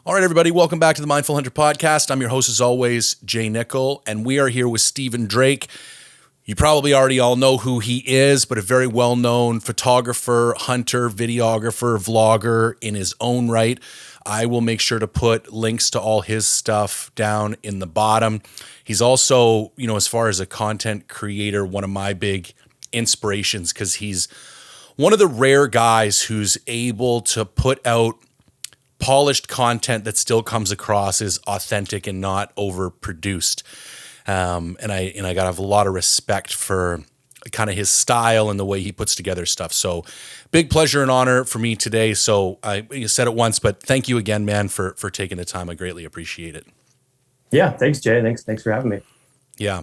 All right, everybody, welcome back to the Mindful Hunter podcast. I'm your host, as always, Jay Nichol, and we are here with Stephen Drake. You probably already all know who he is, but a very well-known photographer, hunter, videographer, vlogger in his own right. I will make sure to put links to all his stuff down in the bottom. He's also, as far as a content creator, one of my big inspirations because he's one of the rare guys who's able to put out polished content that still comes across as authentic and not overproduced. And I got a lot of respect for kind of his style and the way he puts together stuff. So big pleasure and honor for me today. So you said it once, but thank you again, man, for taking the time. I greatly appreciate it. Yeah. Thanks, Jay. Thanks for having me. Yeah.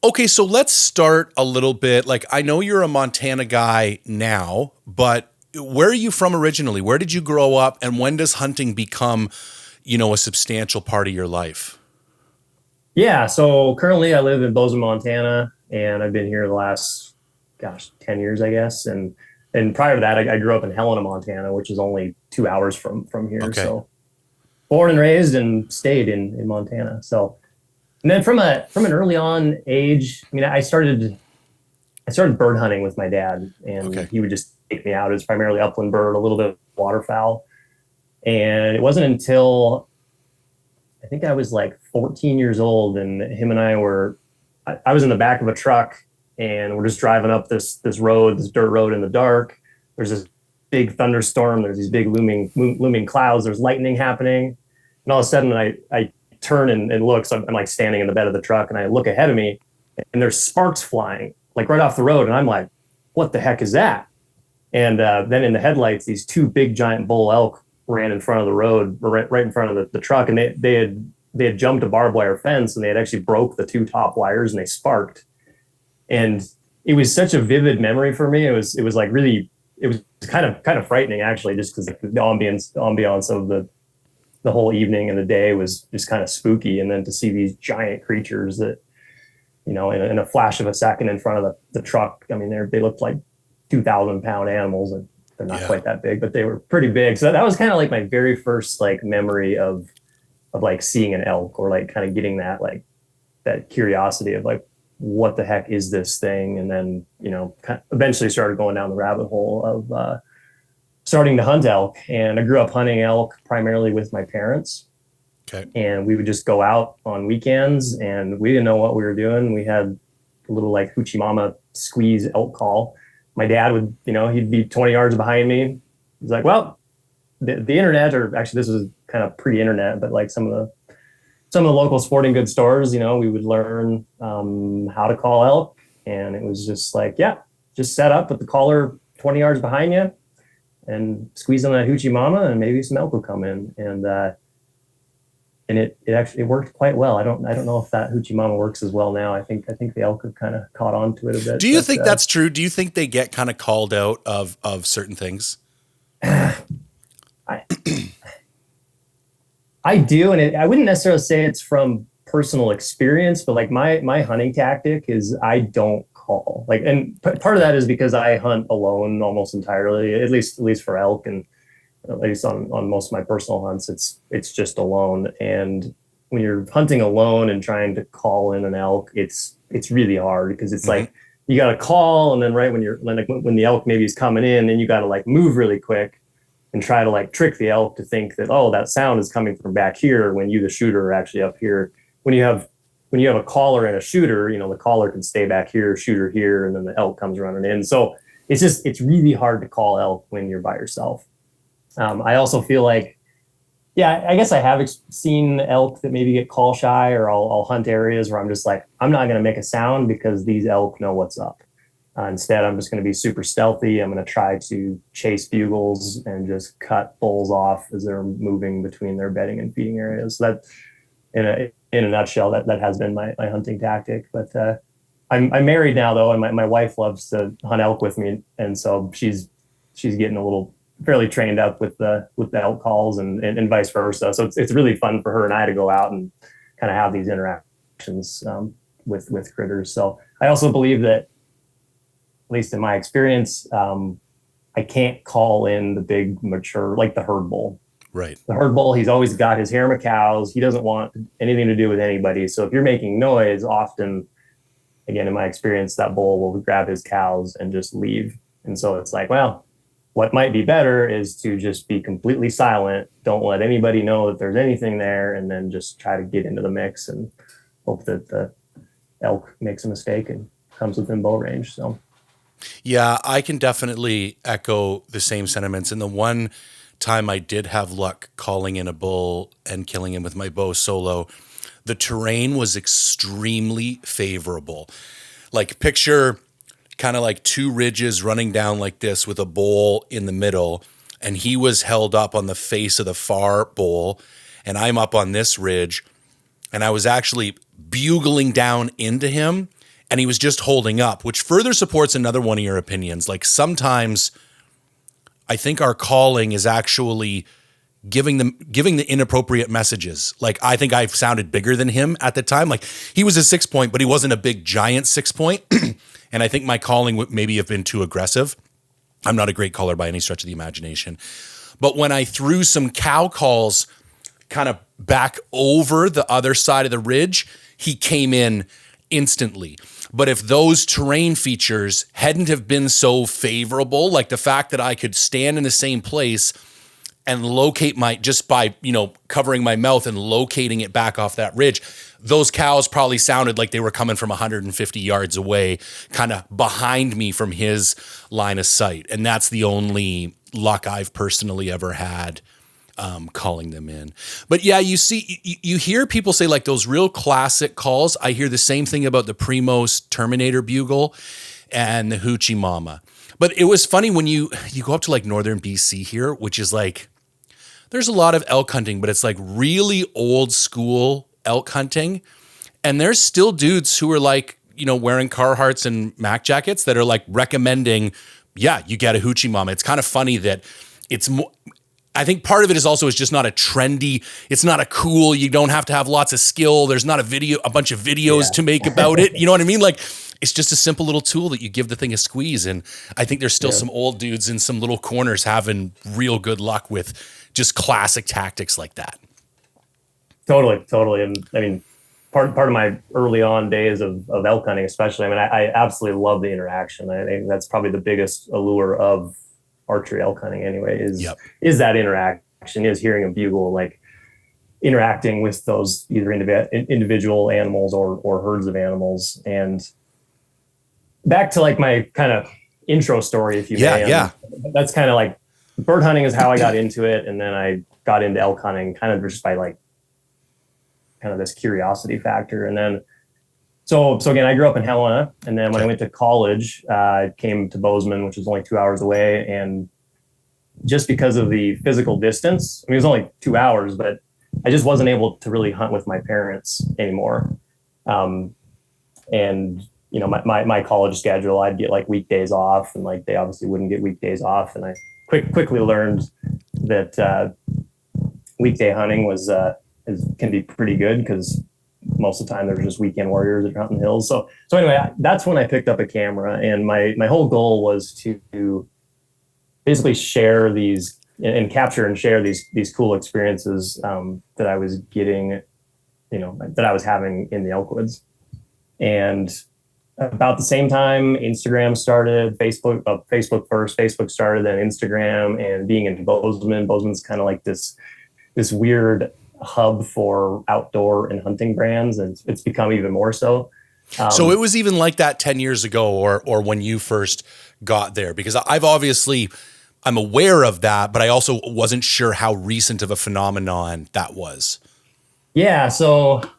Okay. So let's start a little bit. Like, I know you're a Montana guy now, but where are you from originally? Where did you grow up? And when does hunting become, a substantial part of your life? Yeah. So currently I live in Bozeman, Montana, and I've been here the last, 10 years, I guess. And prior to that, I grew up in Helena, Montana, which is only 2 hours from here. Okay. So born and raised and stayed in Montana. So, and then from an early on age, I started bird hunting with my dad, and Okay. he would just take me out. It was primarily upland bird, a little bit of waterfowl. And it wasn't until I think I was like 14 years old, and him and I was in the back of a truck, and we're just driving up this road, this dirt road in the dark. There's this big thunderstorm. There's these big looming clouds. There's lightning happening. And all of a sudden I turn and look. So I'm like standing in the bed of the truck, and I look ahead of me, and there's sparks flying like right off the road. And I'm like, what the heck is that? And then in the headlights, these two big giant bull elk ran in front of the road, right in front of the truck. And they had jumped a barbed wire fence, and they had actually broke the two top wires, and they sparked. And it was such a vivid memory for me. It was like really, it was kind of frightening actually, just because the ambiance of the whole evening and the day was just kind of spooky. And then to see these giant creatures that, in a flash of a second in front of the truck, they looked like 2,000-pound animals, and they're not quite that big, but they were pretty big. So that was kind of like my very first like memory of like seeing an elk, or like kind of getting that like that curiosity of like, what the heck is this thing? And then, eventually started going down the rabbit hole of starting to hunt elk. And I grew up hunting elk primarily with my parents. Okay. And we would just go out on weekends, and we didn't know what we were doing. We had a little like Hoochie mama squeeze elk call. My dad would, he'd be 20 yards behind me. He's like, well, the internet, or actually this was kind of pre-internet, but like some of the local sporting goods stores, we would learn how to call elk. And it was just like, yeah, just set up with the caller 20 yards behind you and squeeze on that Hoochie mama, and maybe some elk will come in. And it actually worked quite well. I don't know if that Hoochie mama works as well now. I think the elk have kind of caught on to it a bit. Do you think that's true? Do you think they get kind of called out of certain things? I do, and I wouldn't necessarily say it's from personal experience, but like my hunting tactic is I don't call. Like, and part of that is because I hunt alone almost entirely, at least for elk, and at least on most of my personal hunts, it's just alone. And when you're hunting alone and trying to call in an elk, it's really hard, because it's like you got to call, and then right when the elk maybe is coming in, then you got to like move really quick and try to like trick the elk to think that, oh, that sound is coming from back here, when you, the shooter, are actually up here. When you have a caller and a shooter, the caller can stay back here, shooter here, and then the elk comes running in. So it's really hard to call elk when you're by yourself. I also feel like, yeah, I guess I have seen elk that maybe get call shy, or I'll hunt areas where I'm just like, I'm not going to make a sound because these elk know what's up. Instead, I'm just going to be super stealthy. I'm going to try to chase bugles and just cut bulls off as they're moving between their bedding and feeding areas. So that, in a nutshell, that has been my hunting tactic. But I'm married now, though, and my wife loves to hunt elk with me, and so she's getting a little fairly trained up with the elk calls, and vice versa. So it's really fun for her and I to go out and kind of have these interactions with critters. So I also believe that, at least in my experience, I can't call in the big mature, like the herd bull. Right. The herd bull, he's always got his harem of cows. He doesn't want anything to do with anybody. So if you're making noise, often, again, in my experience, that bull will grab his cows and just leave. And so it's like, well, what might be better is to just be completely silent. Don't let anybody know that there's anything there, and then just try to get into the mix and hope that the elk makes a mistake and comes within bow range. So, yeah, I can definitely echo the same sentiments. And the one time I did have luck calling in a bull and killing him with my bow solo, the terrain was extremely favorable. Like, picture kind of like two ridges running down like this with a bowl in the middle, and he was held up on the face of the far bowl, and I'm up on this ridge, and I was actually bugling down into him, and he was just holding up, which further supports another one of your opinions. Like, sometimes I think our calling is actually giving the inappropriate messages. Like, I think I sounded bigger than him at the time. Like, he was a 6 point, but he wasn't a big giant 6 point. And I think my calling would maybe have been too aggressive. I'm not a great caller by any stretch of the imagination. But when I threw some cow calls kind of back over the other side of the ridge, he came in instantly. But if those terrain features hadn't have been so favorable, like the fact that I could stand in the same place and locate just by, covering my mouth and locating it back off that ridge, those cows probably sounded like they were coming from 150 yards away, kind of behind me from his line of sight. And that's the only luck I've personally ever had calling them in. But yeah, you hear people say like those real classic calls. I hear the same thing about the Primos Terminator bugle and the Hoochie Mama. But it was funny when you go up to like northern BC here, which is like, there's a lot of elk hunting, but it's like really old school elk hunting. And there's still dudes who are like, wearing Carhartts and Mac jackets that are like recommending, yeah, you get a Hoochie Mama. It's kind of funny that it's more, I think part of it is just not a trendy, it's not a cool, you don't have to have lots of skill. There's not a bunch of videos to make about it. You know what I mean? Like, it's just a simple little tool that you give the thing a squeeze. And I think there's still some old dudes in some little corners having real good luck with just classic tactics like that. Totally. And I mean, part of my early on days of elk hunting, especially, I mean, I absolutely love the interaction. I think that's probably the biggest allure of archery elk hunting anyway, is that interaction, is hearing a bugle, like interacting with those either individual animals or herds of animals. And back to like my kind of intro story, if you may. Yeah. That's kind of like bird hunting is how I got into it. And then I got into elk hunting kind of just by like kind of this curiosity factor. And then, so again, I grew up in Helena. And then when I went to college, I came to Bozeman, which is only 2 hours away. And just because of the physical distance, I mean, it was only 2 hours, but I just wasn't able to really hunt with my parents anymore. And my college schedule, I'd get like weekdays off, and like they obviously wouldn't get weekdays off. And I quickly learned that weekday hunting can be pretty good, because most of the time there's just weekend warriors that are hunting hills. So anyway, that's when I picked up a camera, and my whole goal was to basically share these and capture and share these cool experiences that I was getting, that I was having in the elk woods. And about the same time, Instagram started, Facebook first. Facebook started, then Instagram. And being in Bozeman's kind of like this weird hub for outdoor and hunting brands, and it's become even more so. So it was even like that 10 years ago, or when you first got there, because I'm aware of that, but I also wasn't sure how recent of a phenomenon that was. Yeah. So, I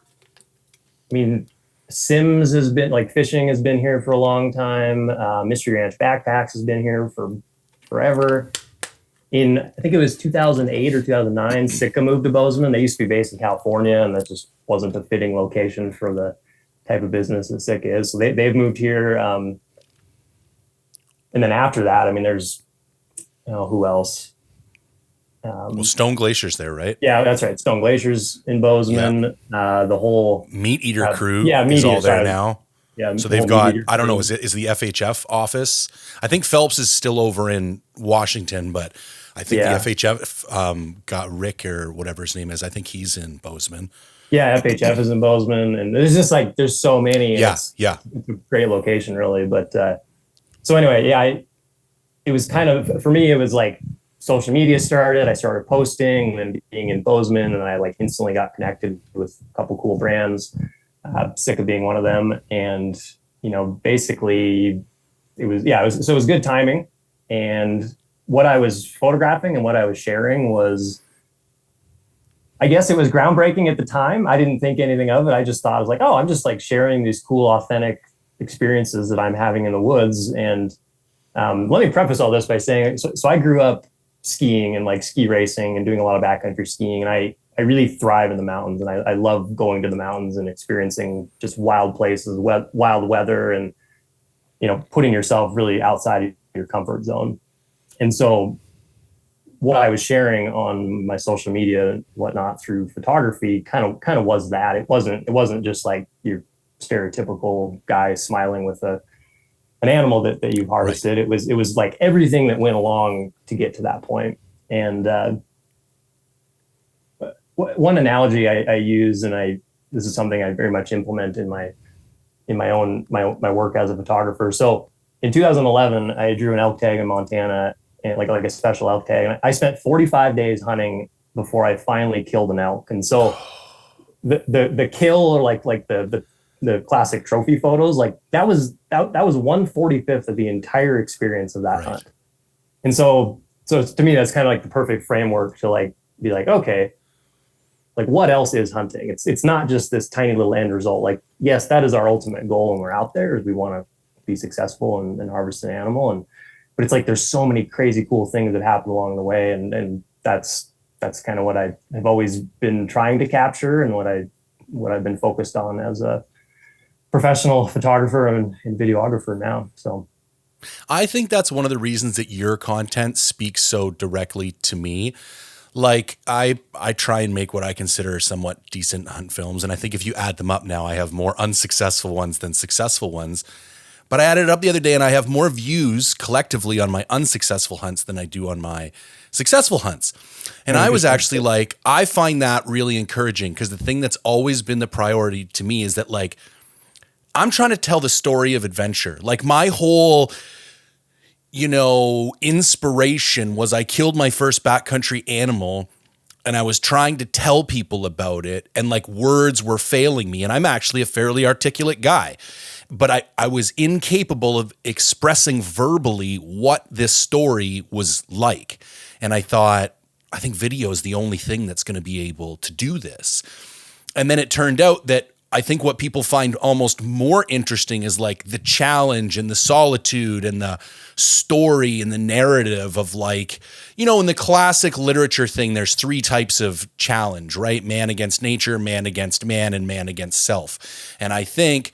mean, Sims has been, like, fishing has been here for a long time. Mystery Ranch Backpacks has been here for forever. In, I think it was 2008 or 2009, Sitka moved to Bozeman. They used to be based in California, and that just wasn't a fitting location for the type of business that Sitka is. So they've moved here. And then after that, I mean, there's, who else? Well, Stone Glacier's there, right? Yeah, that's right. Stone Glacier's in Bozeman. Yeah. The whole Meat Eater crew is all there now. Yeah. So they've got, I don't know, is the FHF office? I think Phelps is still over in Washington, but I think the FHF got Rick or whatever his name is. I think he's in Bozeman. Yeah, FHF is in Bozeman, and there's just like there's so many. Yeah, it's a great location, really. But so anyway, it was kind of for me. It was like social media started. I started posting, and then being in Bozeman, and I like instantly got connected with a couple cool brands. Sick of being one of them, and basically, it was good timing. And what I was photographing and what I was sharing was, I guess it was groundbreaking at the time. I didn't think anything of it. I just thought, I was like, oh, I'm just like sharing these cool, authentic experiences that I'm having in the woods. And let me preface all this by saying, so I grew up skiing and like ski racing and doing a lot of backcountry skiing. And I really thrive in the mountains, and I love going to the mountains and experiencing just wild places, wild weather, and, putting yourself really outside of your comfort zone. And so what I was sharing on my social media and whatnot through photography kind of was that. It wasn't just like your stereotypical guy smiling with an animal that you've harvested. Right. It was like everything that went along to get to that point. And one analogy I use, and this is something I very much implement in my work as a photographer. So in 2011, I drew an elk tag in Montana, and like a special elk tag. And I spent 45 days hunting before I finally killed an elk. And so the kill, or like the classic trophy photos, like that was 1/45 of the entire experience of that hunt. And so to me, that's kind of like the perfect framework to like be like, okay, like what else is hunting? It's not just this tiny little end result. Like, yes, that is our ultimate goal when we're out there, is we want to be successful and harvest an animal. But it's like there's so many crazy cool things that happen along the way, and that's kind of what I have always been trying to capture, and what I've been focused on as a professional photographer and videographer now. So I think that's one of the reasons that your content speaks so directly to me. Like I try and make what I consider somewhat decent hunt films, and I think if you add them up now, I have more unsuccessful ones than successful ones. But I added it up the other day, and I have more views collectively on my unsuccessful hunts than I do on my successful hunts. And I was actually like, I find that really encouraging, because the thing that's always been the priority to me is that, like, I'm trying to tell the story of adventure. Like, my whole, inspiration was I killed my first backcountry animal, and I was trying to tell people about it, and like words were failing me. And I'm actually a fairly articulate guy, but I was incapable of expressing verbally what this story was like. And I thought, I think video is the only thing that's going to be able to do this. And then it turned out that I think what people find almost more interesting is like the challenge and the solitude and the story and the narrative of, like, in the classic literature thing, there's 3 types of challenge, right? Man against nature, man against man, and man against self. And I think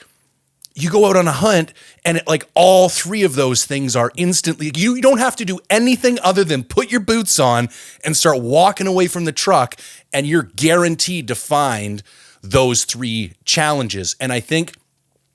you go out on a hunt, and like all 3 of those things are instantly, you don't have to do anything other than put your boots on and start walking away from the truck, and you're guaranteed to find those 3 challenges. And I think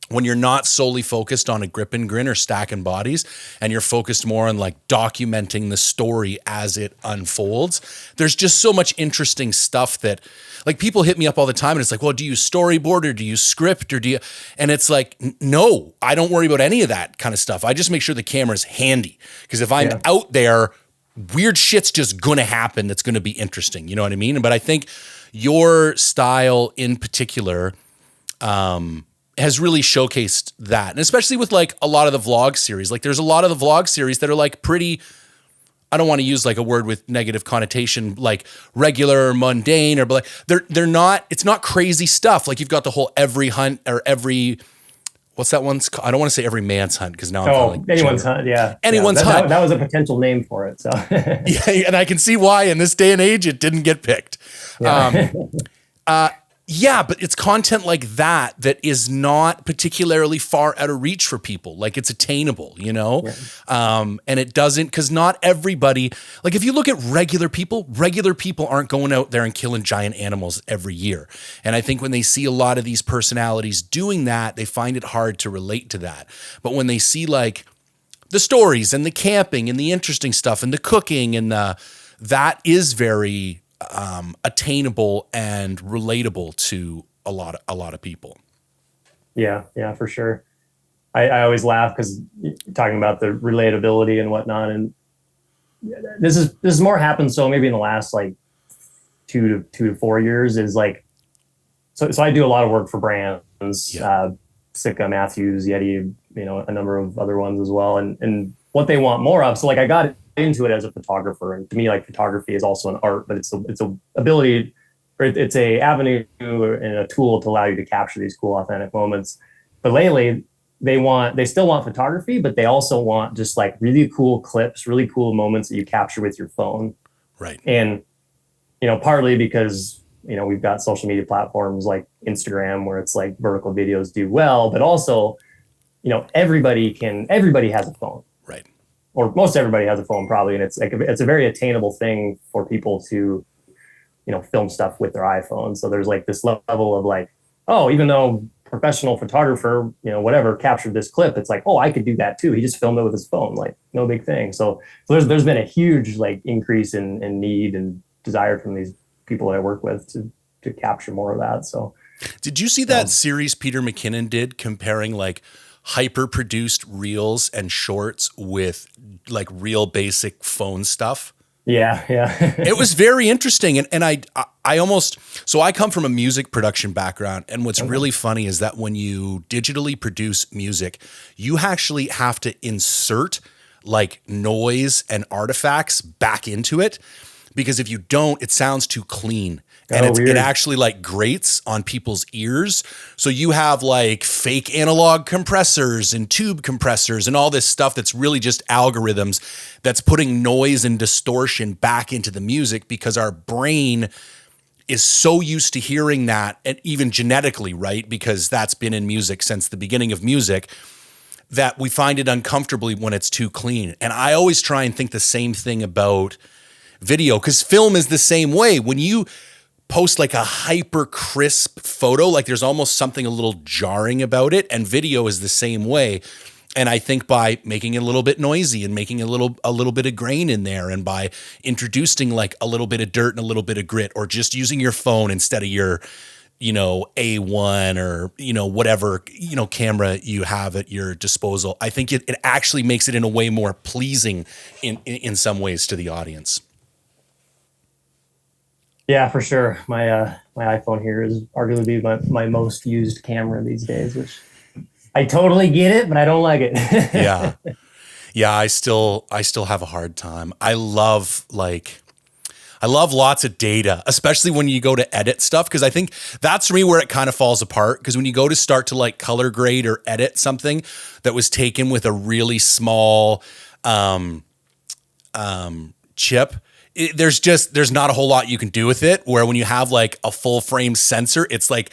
when you're not solely focused on a grip and grin or stacking bodies, and you're focused more on like documenting the story as it unfolds, there's just so much interesting stuff that, like, people hit me up all the time, and it's like, well, do you storyboard, or do you script, or do you, and it's like, no, I don't worry about any of that kind of stuff. I just make sure the camera's handy, because if I'm out there, weird shit's just gonna happen that's gonna be interesting. You know what I mean? But I think your style in particular has really showcased that. And especially with like a lot of the vlog series, like there's a lot of the vlog series that are like pretty, I don't want to use like a word with negative connotation, like regular or mundane, or, but like they're not, it's not crazy stuff. Like you've got the whole every hunt, or every, what's that one? I don't want to say every man's hunt, because now I'm like anyone's hunt. Yeah. Anyone's hunt. That was a potential name for it. So yeah. And I can see why in this day and age, it didn't get picked. Yeah. Yeah, but it's content like that is not particularly far out of reach for people. Like, it's attainable, Yeah. And it doesn't, because not everybody, like if you look at regular people aren't going out there and killing giant animals every year. And I think when they see a lot of these personalities doing that, they find it hard to relate to that. But when they see like the stories and the camping and the interesting stuff and the cooking and that is very attainable and relatable to a lot of people. Yeah, for sure. I always laugh because talking about the relatability and whatnot, and this is more happened. So maybe in the last like 2 to 4 years is like, so I do a lot of work for brands, Sika, Matthews, Yeti, a number of other ones as well. And what they want more of. So like I got into it as a photographer, and to me, like photography is also an art, but it's a ability, or it's a avenue and a tool to allow you to capture these cool, authentic moments. But lately, they still want photography, but they also want just like really cool clips, really cool moments that you capture with your phone. Right. And, partly because, we've got social media platforms like Instagram where it's like vertical videos do well, but also, everybody has a phone. Right. Or most everybody has a phone probably. And it's like, it's a very attainable thing for people to, film stuff with their iPhone. So there's like this level of like, oh, even though professional photographer, whatever, captured this clip, it's like, oh, I could do that too. He just filmed it with his phone, like no big thing. So there's been a huge like increase in need and desire from these people that I work with to capture more of that. So did you see that series Peter McKinnon did comparing like hyper produced reels and shorts with like real basic phone stuff? Yeah. It was very interesting. And I almost, so I come from a music production background. And what's really funny is that when you digitally produce music, you actually have to insert like noise and artifacts back into it, because if you don't, it sounds too clean. And it actually like grates on people's ears. So you have like fake analog compressors and tube compressors and all this stuff that's really just algorithms that's putting noise and distortion back into the music, because our brain is so used to hearing that, and even genetically, right? Because that's been in music since the beginning of music, that we find it uncomfortably when it's too clean. And I always try and think the same thing about video, because film is the same way. When you post like a hyper crisp photo, like there's almost something a little jarring about it, and video is the same way. And I think by making it a little bit noisy and making a little bit of grain in there, and by introducing like a little bit of dirt and a little bit of grit, or just using your phone instead of your A1 or whatever camera you have at your disposal, I think it actually makes it in a way more pleasing in some ways to the audience. Yeah, for sure. My iPhone here is arguably my most used camera these days, which I totally get it, but I don't like it. Yeah. I still have a hard time. I love lots of data, especially when you go to edit stuff, because I think that's for me where it kind of falls apart. Because when you go to start to like color grade or edit something that was taken with a really small chip, there's not a whole lot you can do with it. Where when you have like a full frame sensor, it's like,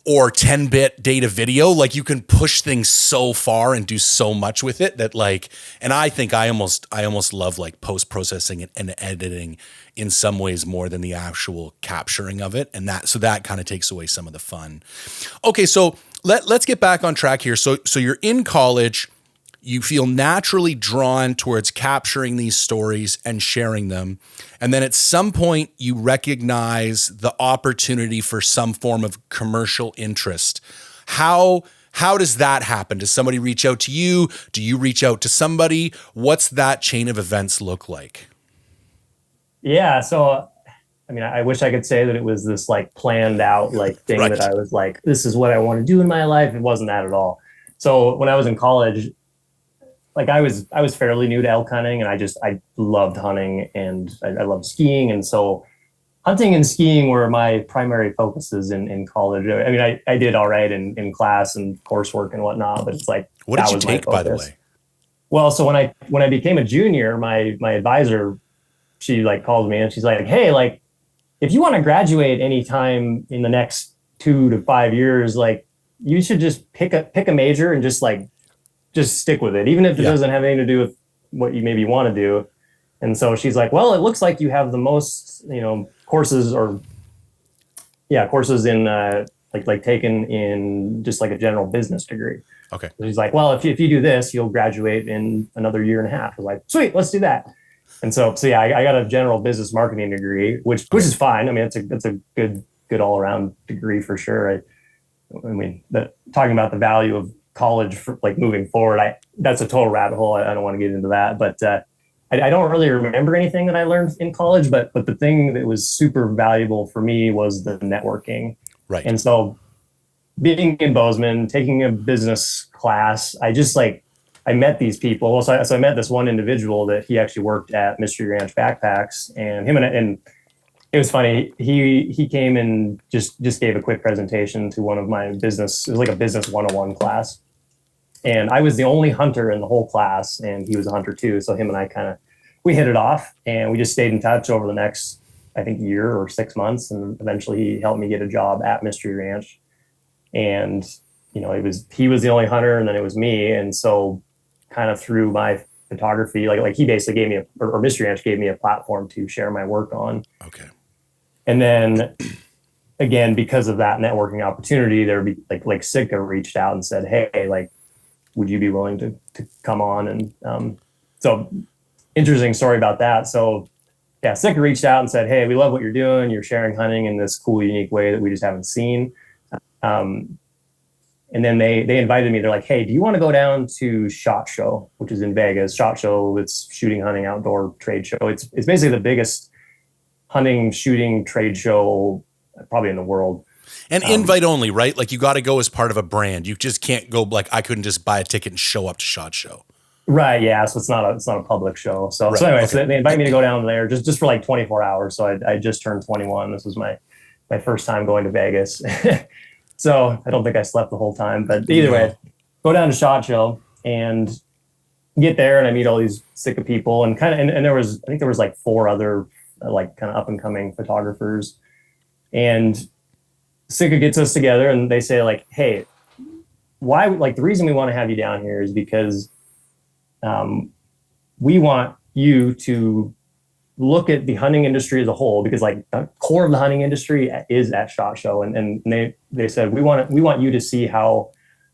or 10-bit data video, like you can push things so far and do so much with it that like, and I think I almost love like post-processing and editing in some ways more than the actual capturing of it. And that kind of takes away some of the fun. Okay. So let's get back on track here. So you're in college, you feel naturally drawn towards capturing these stories and sharing them. And then at some point you recognize the opportunity for some form of commercial interest. How does that happen? Does somebody reach out to you? Do you reach out to somebody? What's that chain of events look like? Yeah. So, I mean, I wish I could say that it was this like planned out like thing Right. that I was like, this is what I want to do in my life. It wasn't that at all. So when I was in college, like I was fairly new to elk hunting, and I loved hunting, and I loved skiing. And so hunting and skiing were my primary focuses in college. I mean, I did all right in class and coursework and whatnot, but it's like, what did you take, by the way? Well, so when I became a junior, my advisor, she like called me and she's like, hey, like if you want to graduate anytime in the next 2 to 5 years, like you should just pick a major and just stick with it, even if it doesn't have anything to do with what you maybe want to do. And so she's like, well, it looks like you have the most, courses in like taken in just like a general business degree. Okay. So he's like, well, if you do this, you'll graduate in another year and a half. I was like, sweet, let's do that. And so yeah, I got a general business marketing degree, which is fine. I mean, it's a good all around degree for sure. I mean, talking about the value of college for like moving forward, that's a total rabbit hole. I don't want to get into that, but I don't really remember anything that I learned in college. But the thing that was super valuable for me was the networking. Right. And so being in Bozeman, taking a business class, I met these people. So I met this one individual that he actually worked at Mystery Ranch Backpacks, and and it was funny. He came and just gave a quick presentation to one of my business. It was like a business 101 class, and I was the only hunter in the whole class, and he was a hunter too. So him and I we hit it off, and we just stayed in touch over the next, I think, year or 6 months, and eventually he helped me get a job at Mystery Ranch, and he was the only hunter, and then it was me, and so kind of through my photography, like he basically gave me or Mystery Ranch gave me a platform to share my work on. Okay. And then again, because of that networking opportunity, there would be like Sitka reached out and said, hey, like, would you be willing to come on? And so interesting story about that. So yeah, Sitka reached out and said, hey, we love what you're doing. You're sharing hunting in this cool, unique way that we just haven't seen. And then they invited me. They're like, hey, do you want to go down to SHOT Show, which is in Vegas? SHOT Show, it's shooting, hunting, outdoor trade show. It's basically the biggest hunting, shooting trade show probably in the world. And invite only, right? Like you got to go as part of a brand. You just can't go like I couldn't just buy a ticket and show up to SHOT Show. Right. Yeah. So it's not a public show. So anyway, okay. So they invite me to go down there just for like 24 hours. So I just turned 21. This was my first time going to Vegas. So I don't think I slept the whole time, but either way, go down to SHOT Show and get there, and I meet all these Sitka people, and and I think there was like 4 other like kind of up and coming photographers, and Sitka gets us together, and they say like, hey, why, like the reason we want to have you down here is because we want you to look at the hunting industry as a whole, because like the core of the hunting industry is at SHOT Show. And they said, we want you to see how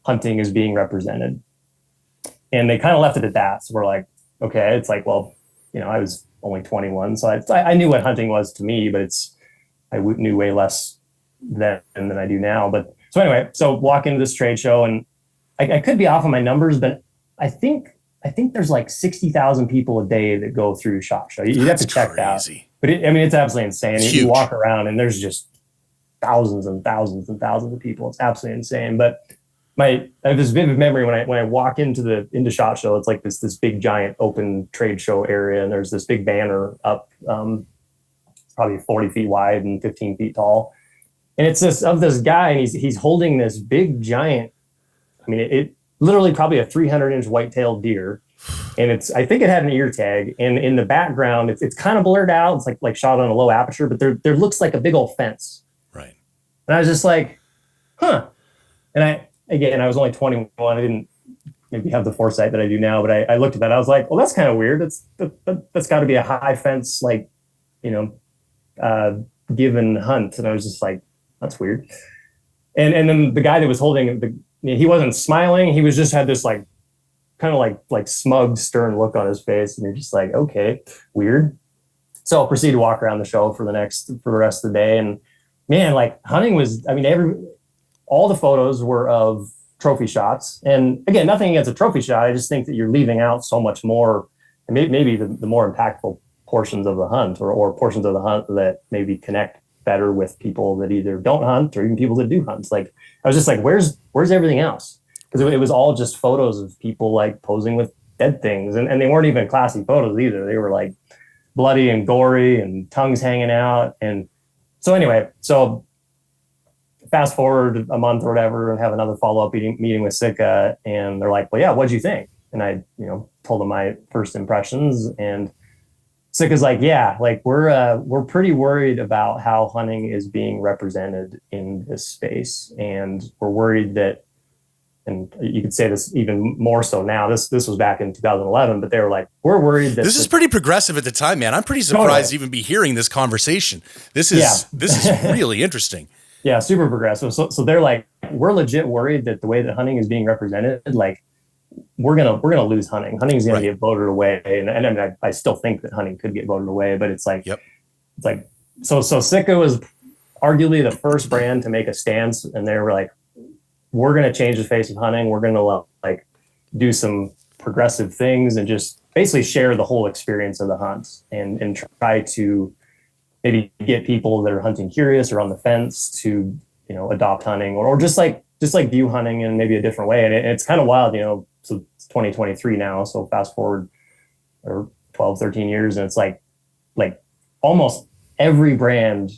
hunting is being represented. And they kind of left it at that. So we're like, okay, it's like, well, I was only 21. So I knew what hunting was to me, but I knew way less then than I do now. But so anyway, so walk into this trade show, and I could be off on my numbers, but I think there's like 60,000 people a day that go through SHOT Show. You have to check crazy. that. But it's absolutely insane. It's you huge. walk around and there's just thousands and thousands and thousands of people. It's absolutely insane. But I have this vivid memory when I walk into SHOT Show. It's like this big giant open trade show area, and there's this big banner up, probably 40 feet wide and 15 feet tall. And it's this guy, and he's holding this big giant. I mean, it literally probably a 300-inch white-tailed deer, and I think it had an ear tag. And in the background, it's kind of blurred out. It's like shot on a low aperture, but there looks like a big old fence. Right. And I was just like, huh. And I was only 21. I didn't maybe have the foresight that I do now, but I looked at that. I was like, well, that's kind of weird. That's got to be a high fence, like, given hunt. And I was just like, that's weird. And then the guy that was holding he wasn't smiling. He was just had this like kind of like smug, stern look on his face, and you're just like, okay, weird. So I'll proceed to walk around the show for the rest of the day, and man, like hunting was. I mean, all the photos were of trophy shots, and again, nothing against a trophy shot. I just think that you're leaving out so much more, and maybe the more impactful portions of the hunt, or portions of the hunt that maybe connect better with people that either don't hunt or even people that do hunt. Like I was just like, where's everything else? Because it was all just photos of people like posing with dead things, and they weren't even classy photos either. They were like bloody and gory and tongues hanging out. And so anyway, so fast forward a month or whatever, and have another follow-up meeting with Sitka, and they're like, well, yeah, what'd you think? And I told them my first impressions, and Sitka's like, yeah, like we're pretty worried about how hunting is being represented in this space, and we're worried that, and you could say this even more so now. This was back in 2011, but they were like, we're worried that this is pretty progressive at the time, man. I'm pretty surprised to even be hearing this conversation. This is really interesting. Yeah, super progressive. So they're like, we're legit worried that the way that hunting is being represented, like we're gonna lose hunting. Hunting is gonna Right. get voted away, and I mean, I still think that hunting could get voted away, but Yep. it's like so Sitka was arguably the first brand to make a stance, and they were like, we're gonna change the face of hunting. We're gonna like do some progressive things and just basically share the whole experience of the hunt and try to maybe get people that are hunting curious or on the fence to adopt hunting or just like view hunting in maybe a different way. And it's kind of wild, so it's 2023 now, so fast forward or 12, 13 years, and it's like almost every brand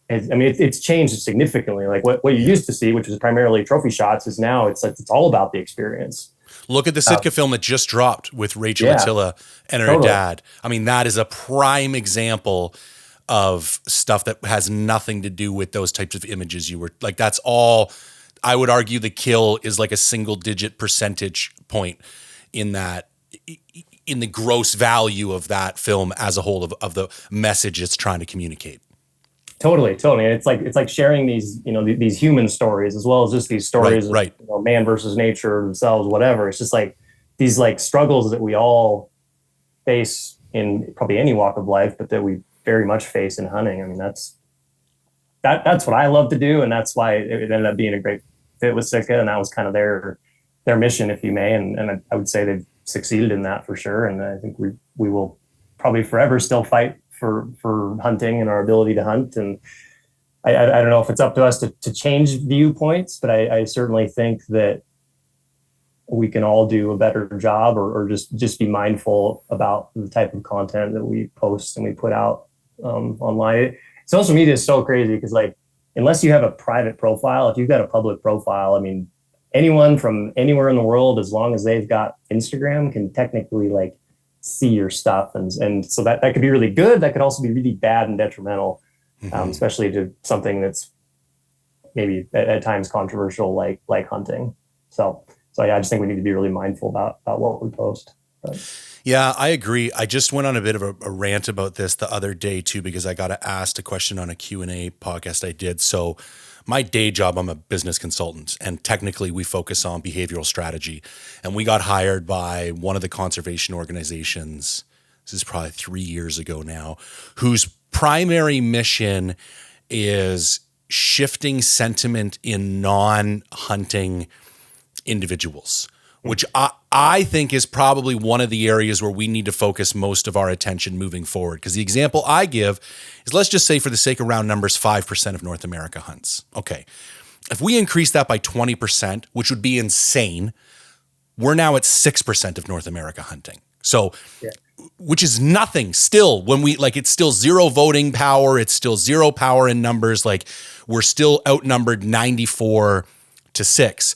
is, I mean, it's changed significantly. Like what you used to see, which was primarily trophy shots, is now it's like it's all about the experience. Look at the Sitka film that just dropped with Rachel Yeah, Attila and her totally. dad. I mean, that is a prime example of stuff that has nothing to do with those types of images you were like. That's all. I would argue the kill is like a single digit percentage point in that, in the gross value of that film as a whole of the message it's trying to communicate. Totally. It's like sharing these, these human stories as well as just these Right, stories of right. man versus nature, themselves, whatever. It's just like these like struggles that we all face in probably any walk of life, but that we very much face in hunting. I mean, that's what I love to do, and that's why it ended up being a great fit with Sitka, and that was kind of their mission, if you may. And I would say they've succeeded in that for sure. And I think we will probably forever still fight for hunting and our ability to hunt. And I don't know if it's up to us to change viewpoints, but I certainly think that we can all do a better job or just be mindful about the type of content that we post and we put out online. Social media is so crazy because like, unless you have a private profile, if you've got a public profile, I mean, anyone from anywhere in the world, as long as they've got Instagram, can technically like see your stuff. And so that could be really good. That could also be really bad and detrimental, especially to something that's maybe at times controversial, like hunting. So yeah, I just think we need to be really mindful about what we post. But. Yeah, I agree. I just went on a bit of a rant about this the other day too, because I got asked a question on a Q&A podcast I did. So my day job, I'm a business consultant, and technically we focus on behavioral strategy. And we got hired by one of the conservation organizations, this is probably 3 years ago now, whose primary mission is shifting sentiment in non-hunting individuals, which I think is probably one of the areas where we need to focus most of our attention moving forward. Because the example I give is, let's just say for the sake of round numbers, 5% of North America hunts. Okay. If we increase that by 20%, which would be insane, we're now at 6% of North America hunting. So, yeah. Which is nothing still when we like, it's still zero voting power. It's still zero power in numbers. Like we're still outnumbered 94-6.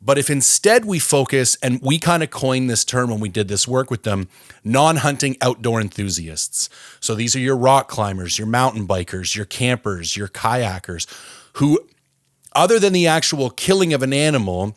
But if instead we focus, and we kind of coined this term when we did this work with them, non-hunting outdoor enthusiasts. So these are your rock climbers, your mountain bikers, your campers, your kayakers, who, other than the actual killing of an animal,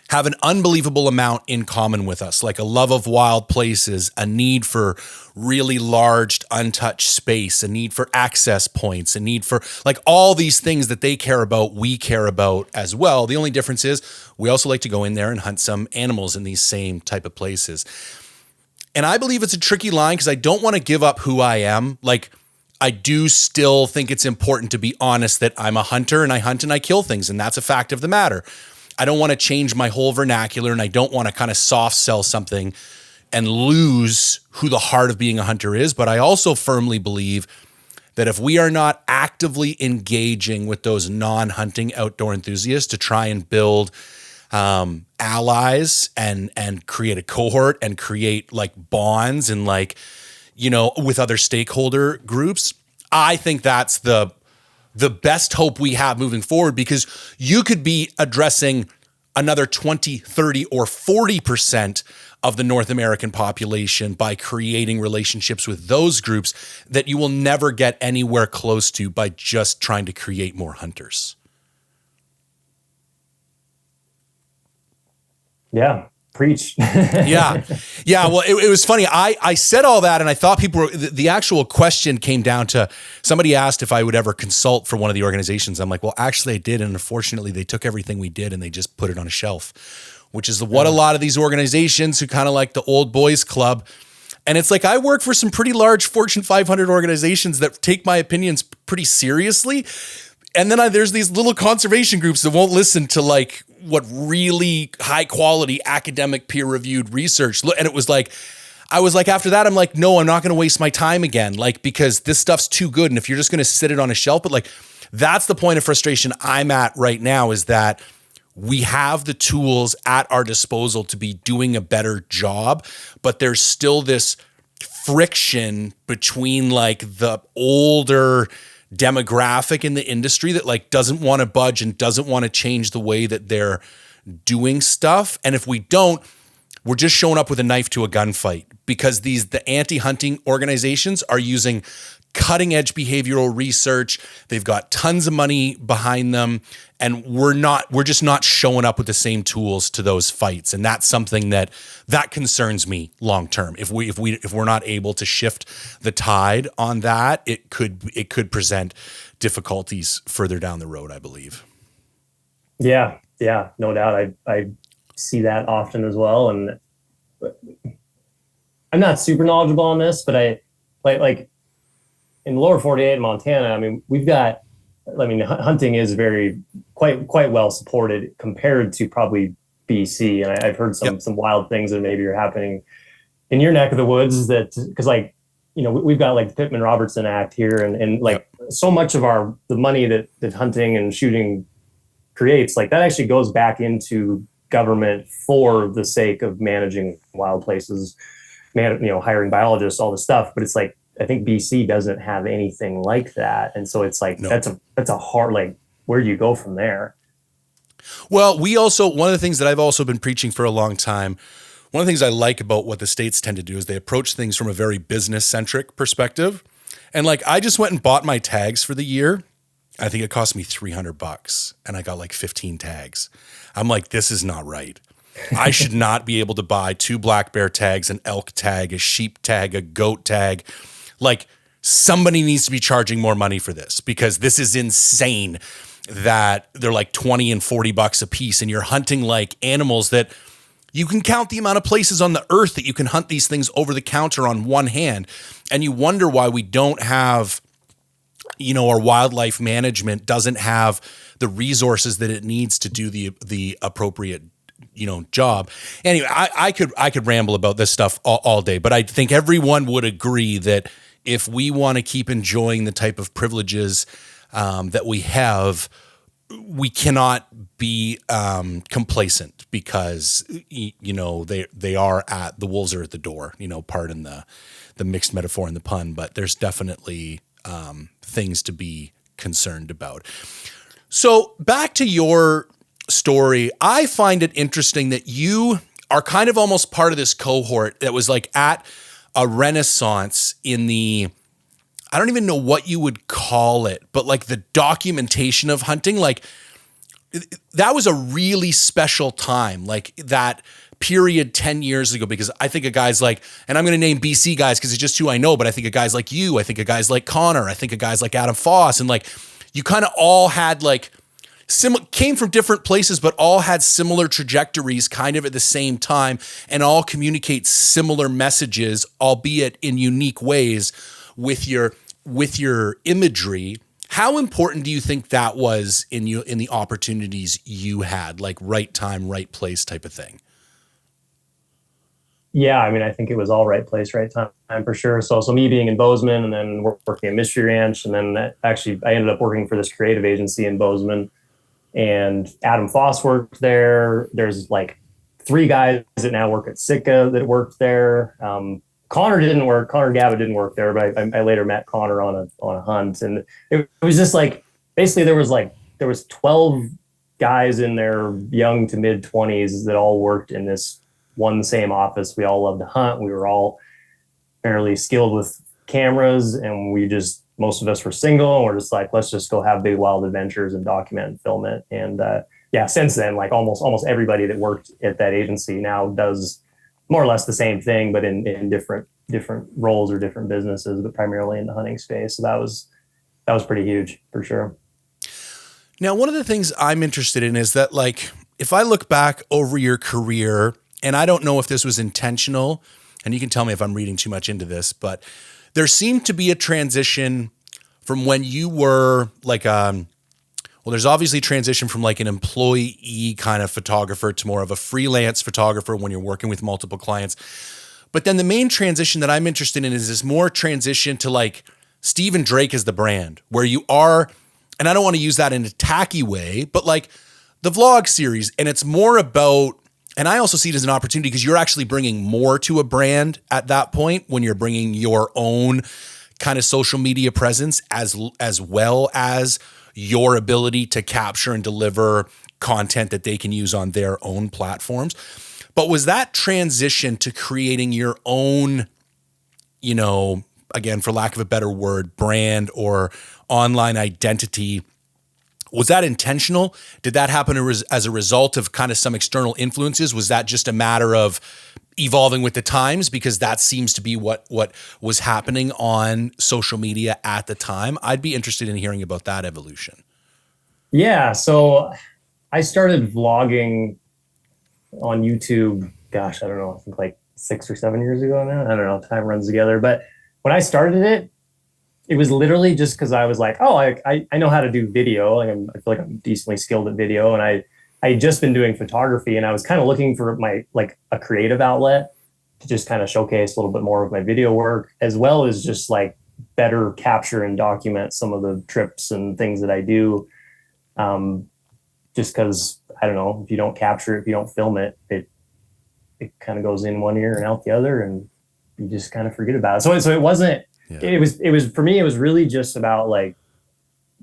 have an unbelievable amount in common with us, like a love of wild places, a need for really large untouched space, a need for access points, a need for like all these things that they care about, we care about as well. The only difference is we also like to go in there and hunt some animals in these same type of places. And I believe it's a tricky line because I don't want to give up who I am. Like, I do still think it's important to be honest that I'm a hunter and I hunt and I kill things, and that's a fact of the matter. I don't want to change my whole vernacular, and I don't want to kind of soft sell something and lose who the heart of being a hunter is. But I also firmly believe that if we are not actively engaging with those non-hunting outdoor enthusiasts to try and build allies and create a cohort and create like bonds and like, with other stakeholder groups, I think that's the best hope we have moving forward, because you could be addressing another 20, 30, or 40% of the North American population by creating relationships with those groups that you will never get anywhere close to by just trying to create more hunters. Yeah. Preach. Yeah. Yeah. Well, it was funny. I said all that and I thought people were, the actual question came down to somebody asked if I would ever consult for one of the organizations. I'm like, well, actually I did. And unfortunately they took everything we did and they just put it on a shelf, which is what a lot of these organizations who kind of like the old boys club. And it's like, I work for some pretty large Fortune 500 organizations that take my opinions pretty seriously. And then there's these little conservation groups that won't listen to like what really high quality academic peer reviewed research. And it was like, I was like, after that, I'm like, no, I'm not going to waste my time again. Like, because this stuff's too good. And if you're just going to sit it on a shelf, but like, that's the point of frustration I'm at right now, is that we have the tools at our disposal to be doing a better job, but there's still this friction between like the older demographic in the industry that like doesn't want to budge and doesn't want to change the way that they're doing stuff. And if we don't, we're just showing up with a knife to a gunfight, because the anti-hunting organizations are using cutting edge behavioral research. They've got tons of money behind them, and we're just not showing up with the same tools to those fights. And that's something that concerns me long term. If we're not able to shift the tide on that, it could present difficulties further down the road, I believe. Yeah, no doubt. I see that often as well. And I'm not super knowledgeable on this, but I like in the lower 48 in Montana, I mean, hunting is quite well supported compared to probably BC. And I've heard some wild things that maybe are happening in your neck of the woods, that, because like, you know, we've got like the Pittman-Robertson Act here, and like so much of the money that hunting and shooting creates, like that actually goes back into government for the sake of managing wild places, hiring biologists, all this stuff. But it's like, I think BC doesn't have anything like that. And so it's like, that's a hard, like, where do you go from there? Well, one of the things that I've also been preaching for a long time, one of the things I like about what the states tend to do is they approach things from a very business centric perspective. And like, I just went and bought my tags for the year. I think it cost me $300 and I got like 15 tags. I'm like, this is not right. I should not be able to buy 2 black bear tags, an elk tag, a sheep tag, a goat tag. Like, somebody needs to be charging more money for this, because this is insane that they're like 20 and $40 a piece, and you're hunting like animals that you can count the amount of places on the earth that you can hunt these things over the counter on one hand. And you wonder why we don't have, our wildlife management doesn't have the resources that it needs to do the appropriate job. Anyway, I could ramble about this stuff all day, but I think everyone would agree that if we want to keep enjoying the type of privileges that we have, we cannot be complacent, because they are the wolves are at the door. Pardon the mixed metaphor and the pun, but there's definitely things to be concerned about. So back to your story, I find it interesting that you are kind of almost part of this cohort that was like at a renaissance in I don't even know what you would call it, but like the documentation of hunting, like that was a really special time, like that period 10 years ago, because I think of guys like, and I'm going to name BC guys because it's just who I know, but I think of guys like you, I think of guys like Connor, I think of guys like Adam Foss, and like you kind of all had like came from different places, but all had similar trajectories kind of at the same time, and all communicate similar messages, albeit in unique ways with your imagery. How important do you think that was in the opportunities you had, like right time, right place type of thing? Yeah, I mean, I think it was all right place, right time for sure. So me being in Bozeman, and then working at Mystery Ranch, and then actually I ended up working for this creative agency in Bozeman, and Adam Foss worked there. There's like 3 guys that now work at Sitka that worked there. Connor Gavitt didn't work there, but I later met Connor on a hunt, and it was just like, basically there was 12 guys in their young to mid 20s that all worked in this one same office. We all loved to hunt. We were all fairly skilled with cameras, and most of us were single, and we're just like, let's just go have big wild adventures and document and film it. And yeah, since then, like almost everybody that worked at that agency now does more or less the same thing, but in different roles or different businesses, but primarily in the hunting space. So that was pretty huge for sure. Now, one of the things I'm interested in is that, like, if I look back over your career, and I don't know if this was intentional, and you can tell me if I'm reading too much into this, but there seemed to be a transition from when you were like, well, there's obviously transition from like an employee kind of photographer to more of a freelance photographer when you're working with multiple clients. But then the main transition that I'm interested in is this more transition to like Stephen Drake as the brand, where you are, and I don't want to use that in a tacky way, but like the vlog series, and it's more about, and I also see it as an opportunity because you're actually bringing more to a brand at that point when you're bringing your own kind of social media presence as well as your ability to capture and deliver content that they can use on their own platforms. But was that transition to creating your own, you know, again, for lack of a better word, brand or online identity, was that intentional? Did that happen as a result of kind of some external influences? Was that just a matter of evolving with the times? Because that seems to be what was happening on social media at the time. I'd be interested in hearing about that evolution. Yeah. So I started vlogging on YouTube, gosh, I don't know, I think like 6 or 7 years ago now. I don't know, time runs together. But when I started it, it was literally just because I was like, oh, I know how to do video. Like I feel like I'm decently skilled at video. And I had just been doing photography, and I was kind of looking for my, like, a creative outlet to just kind of showcase a little bit more of my video work, as well as just like better capture and document some of the trips and things that I do. Just because, I don't know, if you don't capture it, if you don't film it, it kind of goes in one ear and out the other, and you just kind of forget about it. So it wasn't, it was for me, it was really just about like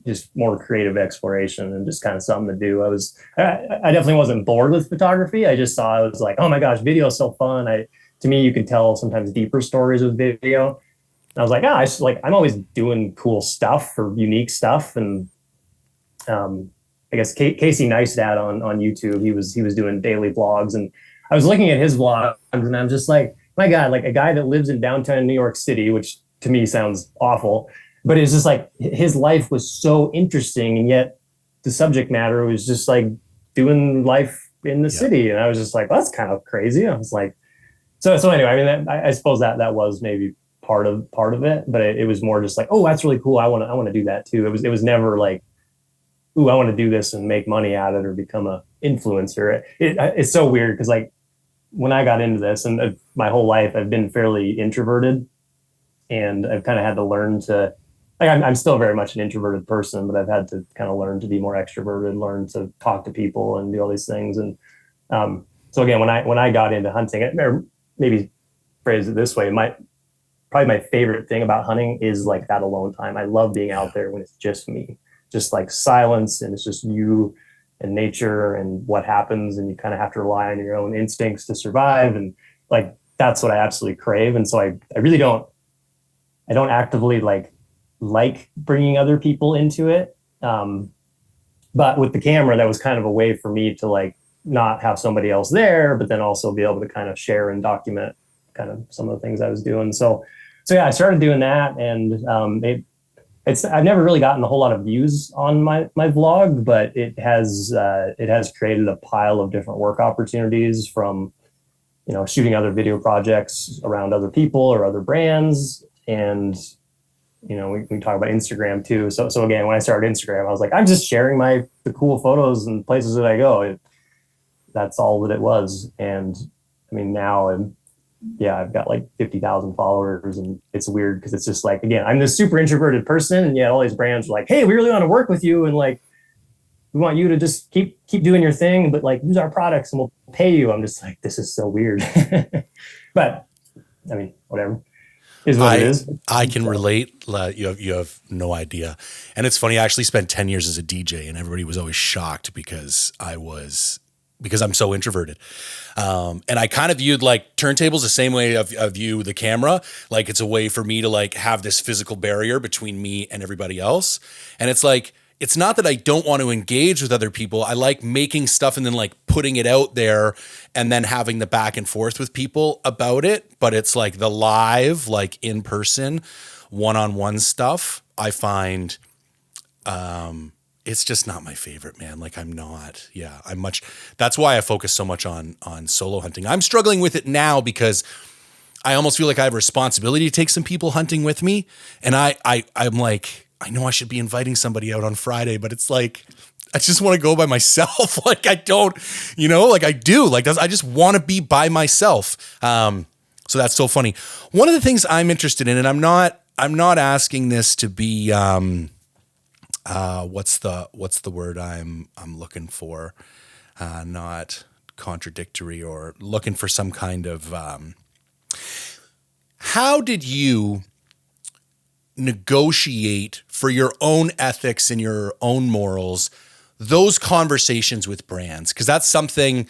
just more creative exploration and just kind of something to do. I definitely wasn't bored with photography. I just saw, I was like, oh my gosh, video is so fun. To me, you can tell sometimes deeper stories with video. And I was like, I'm always doing cool stuff or unique stuff. And I guess Casey Neistat on YouTube, he was doing daily vlogs, and I was looking at his vlogs, and I'm just like, my God, like a guy that lives in downtown New York City, which to me sounds awful, but it's just like his life was so interesting, and yet the subject matter was just like doing life in the city, and I was just like, well, that's kind of crazy. I was like, so anyway, I mean, I suppose that was maybe part of it, but it was more just like, oh, that's really cool. I want to do that too. It was never like, ooh, I want to do this and make money at it or become a influencer. It's so weird because like when I got into this, and my whole life I've been fairly introverted, and I've kind of had to learn to, like, I'm still very much an introverted person, but I've had to kind of learn to be more extroverted, learn to talk to people and do all these things. And so again, when I got into hunting, or maybe phrase it this way, probably my favorite thing about hunting is like that alone time. I love being out there when it's just me, just like silence, and it's just you and nature and what happens, and you kind of have to rely on your own instincts to survive. And like, that's what I absolutely crave. And so I really don't actively like bringing other people into it. But with the camera, that was kind of a way for me to like not have somebody else there, but then also be able to kind of share and document kind of some of the things I was doing. So yeah, I started doing that, and I've never really gotten a whole lot of views on my vlog, but it has created a pile of different work opportunities, from, you know, shooting other video projects around other people or other brands. And, you know, we can talk about Instagram too. So again, when I started Instagram, I was like, I'm just sharing the cool photos and places that I go. That's all that it was. And I mean, now I've got like 50,000 followers, and it's weird because it's just like, again, I'm this super introverted person, and yet all these brands are like, hey, we really want to work with you, and like, we want you to just keep doing your thing, but like, use our products and we'll pay you. I'm just like, this is so weird. But I mean, whatever. Is what it is. I can relate. You have no idea. And it's funny, I actually spent 10 years as a DJ, and everybody was always shocked because I'm so introverted. And I kind of viewed like turntables the same way I view the camera. Like, it's a way for me to like have this physical barrier between me and everybody else. And it's like, it's not that I don't want to engage with other people. I like making stuff and then like putting it out there and then having the back and forth with people about it. But it's like the live, like in person, one-on-one stuff, I find it's just not my favorite, man. Like that's why I focus so much on solo hunting. I'm struggling with it now because I almost feel like I have a responsibility to take some people hunting with me. And I'm like, I know I should be inviting somebody out on Friday, but it's like, I just want to go by myself. Like I don't, like I do, like I just want to be by myself. So that's so funny. One of the things I'm interested in, and I'm not asking this to be, what's the word I'm looking for? Not contradictory or looking for some kind of, how did you negotiate for your own ethics and your own morals, those conversations with brands? Because that's something,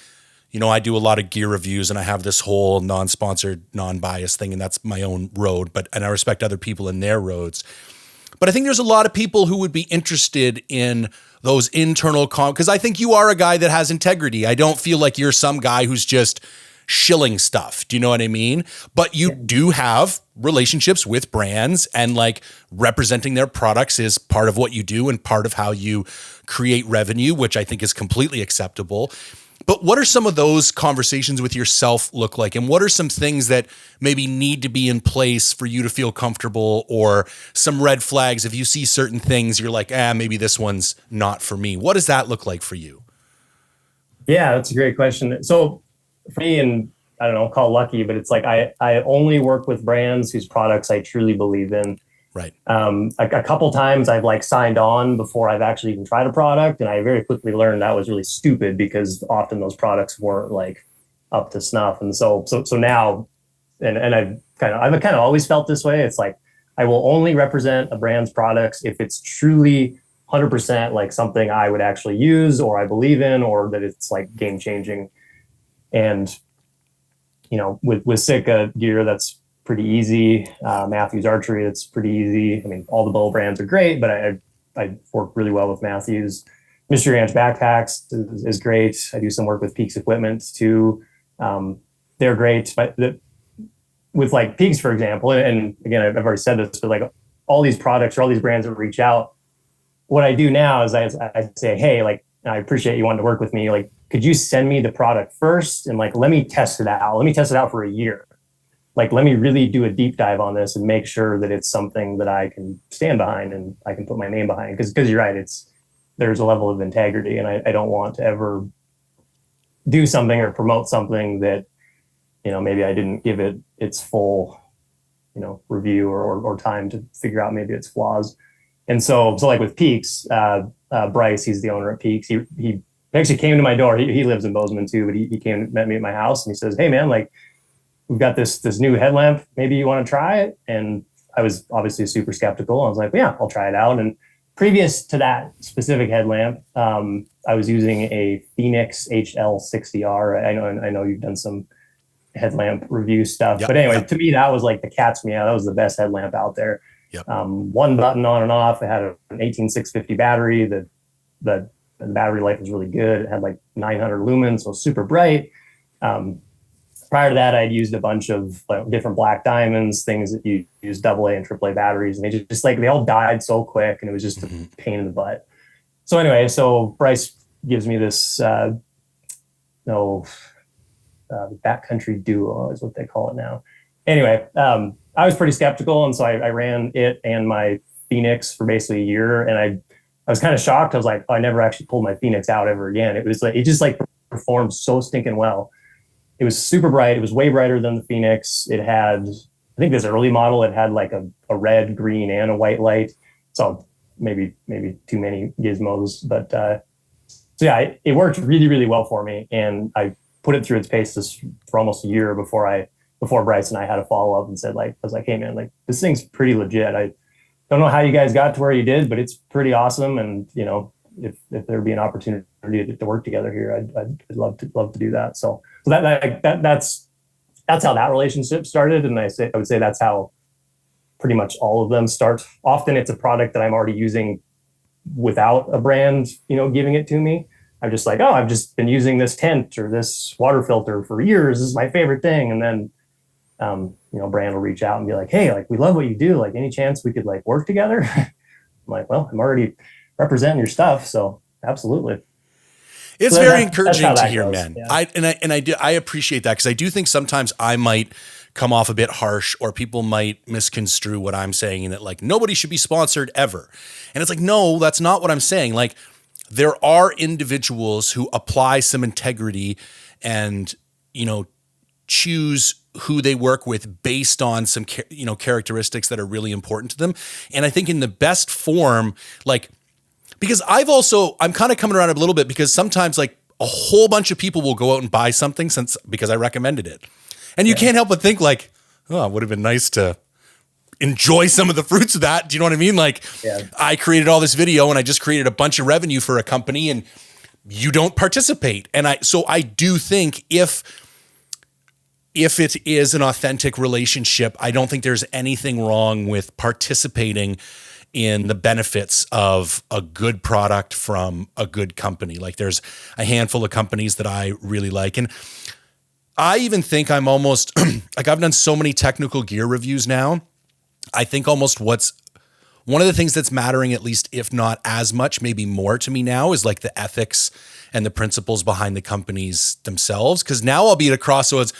I do a lot of gear reviews and I have this whole non-sponsored, non-biased thing, and that's my own road, and I respect other people in their roads. But I think there's a lot of people who would be interested in those internal because I think you are a guy that has integrity. I don't feel like you're some guy who's just shilling stuff. Do you know what I mean? But you do have relationships with brands, and like representing their products is part of what you do and part of how you create revenue, which I think is completely acceptable. But what are some of those conversations with yourself look like? And what are some things that maybe need to be in place for you to feel comfortable, or some red flags? If you see certain things, you're like, maybe this one's not for me. What does that look like for you? Yeah, that's a great question. So for me, and I don't know, call lucky, but it's like I only work with brands whose products I truly believe in. Right. A couple times I've like signed on before I've actually even tried a product, and I very quickly learned that was really stupid because often those products weren't like up to snuff. And so now, and I've kind of always felt this way. It's like I will only represent a brand's products if it's truly 100% like something I would actually use or I believe in, or that it's like game changing. And with Sitka gear, that's pretty easy. Matthews Archery, it's pretty easy. I mean, all the bow brands are great, but I work really well with Matthews. Mystery Ranch backpacks is great. I do some work with Peaks Equipment too. They're great. But with like Peaks, for example, and again, I've already said this, but like all these products or all these brands that reach out, what I do now is I say, hey, like, I appreciate you wanting to work with me. Like, could you send me the product first and like, let me test it out. Let me test it out for a year. Like, let me really do a deep dive on this and make sure that it's something that I can stand behind and I can put my name behind. Because you're right, there's a level of integrity, and I don't want to ever do something or promote something that, maybe I didn't give it its full, review or time to figure out maybe its flaws. And so like with Peaks, Bryce, he's the owner at Peaks. He actually came to my door. He lives in Bozeman too, but he came and met me at my house, and he says, hey man, like, we've got this new headlamp. Maybe you want to try it? And I was obviously super skeptical. I was like, well, yeah, I'll try it out. And previous to that specific headlamp, I was using a Phoenix HL60R. I know you've done some headlamp review stuff, but anyway, to me, that was like the cat's meow. That was the best headlamp out there. Yep. One button on and off. It had an 18650 battery. The battery life was really good. It had like 900 lumens, so super bright. Prior to that, I'd used a bunch of different black diamonds, things that you use AA and AAA batteries, and they just like, they all died so quick, and it was just a pain in the butt. So anyway, Bryce gives me this, Backcountry Duo is what they call it now. Anyway, I was pretty skeptical, and so I ran it and my Phoenix for basically a year, and I was kind of shocked. I was like, I never actually pulled my Phoenix out ever again. It was like, it just like performed so stinking well. It was super bright. It was way brighter than the Phoenix. It had, I think this early model, it had like a red, green, and a white light. So maybe too many gizmos, but so yeah, it worked really, really well for me. And I put it through its paces for almost a year before Bryce and I had a follow up and said, like, I was like, hey man, like, this thing's pretty legit. I don't know how you guys got to where you did, but it's pretty awesome. And if there'd be an opportunity to work together here, I'd love to do that. So that's how that relationship started. And I would say that's how pretty much all of them start. Often it's a product that I'm already using without a brand, giving it to me. I'm just like, oh, I've just been using this tent or this water filter for years. This is my favorite thing. And then, brand will reach out and be like, hey, like, we love what you do. Like, any chance we could like work together? I'm like, well, I'm already representing your stuff. So absolutely. It's very encouraging to hear, goes. man. Yeah. I appreciate that, because I do think sometimes I might come off a bit harsh, or people might misconstrue what I'm saying, and that like nobody should be sponsored ever. And it's like, no, that's not what I'm saying. Like, there are individuals who apply some integrity and, choose who they work with based on some, characteristics that are really important to them. And I think in the best form, like, because I'm kind of coming around a little bit, because sometimes like a whole bunch of people will go out and buy something because I recommended it. And you can't help but think like, oh, it would have been nice to enjoy some of the fruits of that. Do you know what I mean? Like, I created all this video and I just created a bunch of revenue for a company, and you don't participate. And so I do think if it is an authentic relationship, I don't think there's anything wrong with participating in the benefits of a good product from a good company. Like, there's a handful of companies that I really like. And I even think I'm almost like, I've done so many technical gear reviews now. I think almost what's one of the things that's mattering, at least if not as much, maybe more to me now, is like the ethics and the principles behind the companies themselves. Because now I'll be at a crossroads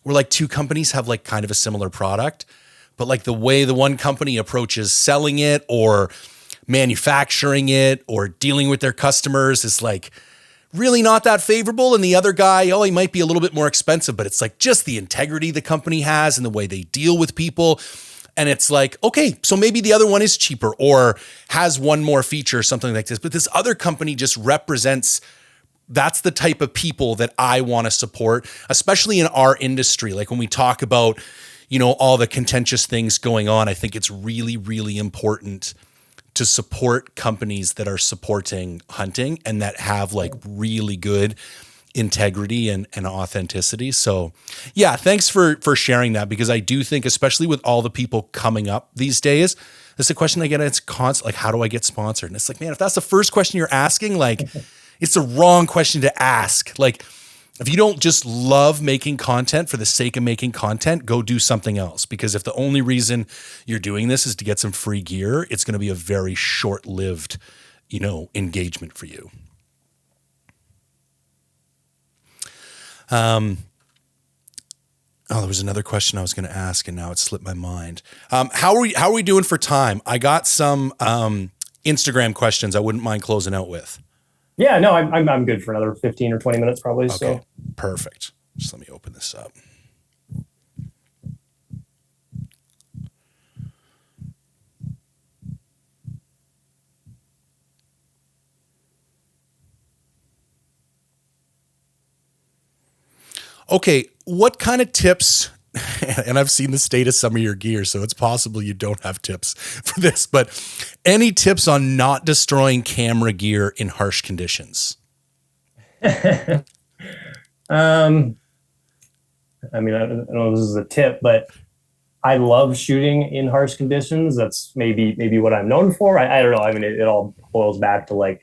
where like two companies have like kind of a similar product, but like the way the one company approaches selling it or manufacturing it or dealing with their customers is like really not that favorable. And the other guy, he might be a little bit more expensive, but it's like just the integrity the company has and the way they deal with people. And it's like, okay, so maybe the other one is cheaper or has one more feature or something like this. But this other company just represents, that's the type of people that I want to support, especially in our industry. Like when we talk about, all the contentious things going on, I think it's really, really important to support companies that are supporting hunting and that have like really good integrity and authenticity. So yeah, thanks for sharing that, because I do think, especially with all the people coming up these days, that's a question I get. It's constant, like, how do I get sponsored? And it's like, man, if that's the first question you're asking, like, it's the wrong question to ask. Like, if you don't just love making content for the sake of making content, go do something else. Because if the only reason you're doing this is to get some free gear, it's going to be a very short-lived, engagement for you. There was another question I was going to ask, and now it slipped my mind. How are we doing for time? I got some Instagram questions I wouldn't mind closing out with. Yeah, no, I'm good for another 15 or 20 minutes probably. Okay, so perfect. Just let me open this up. Okay, what kind of tips, and I've seen the state of some of your gear, so it's possible you don't have tips for this, but any tips on not destroying camera gear in harsh conditions? I mean, I don't know if this is a tip, but I love shooting in harsh conditions. That's maybe what I'm known for. I don't know. I mean, it all boils back to like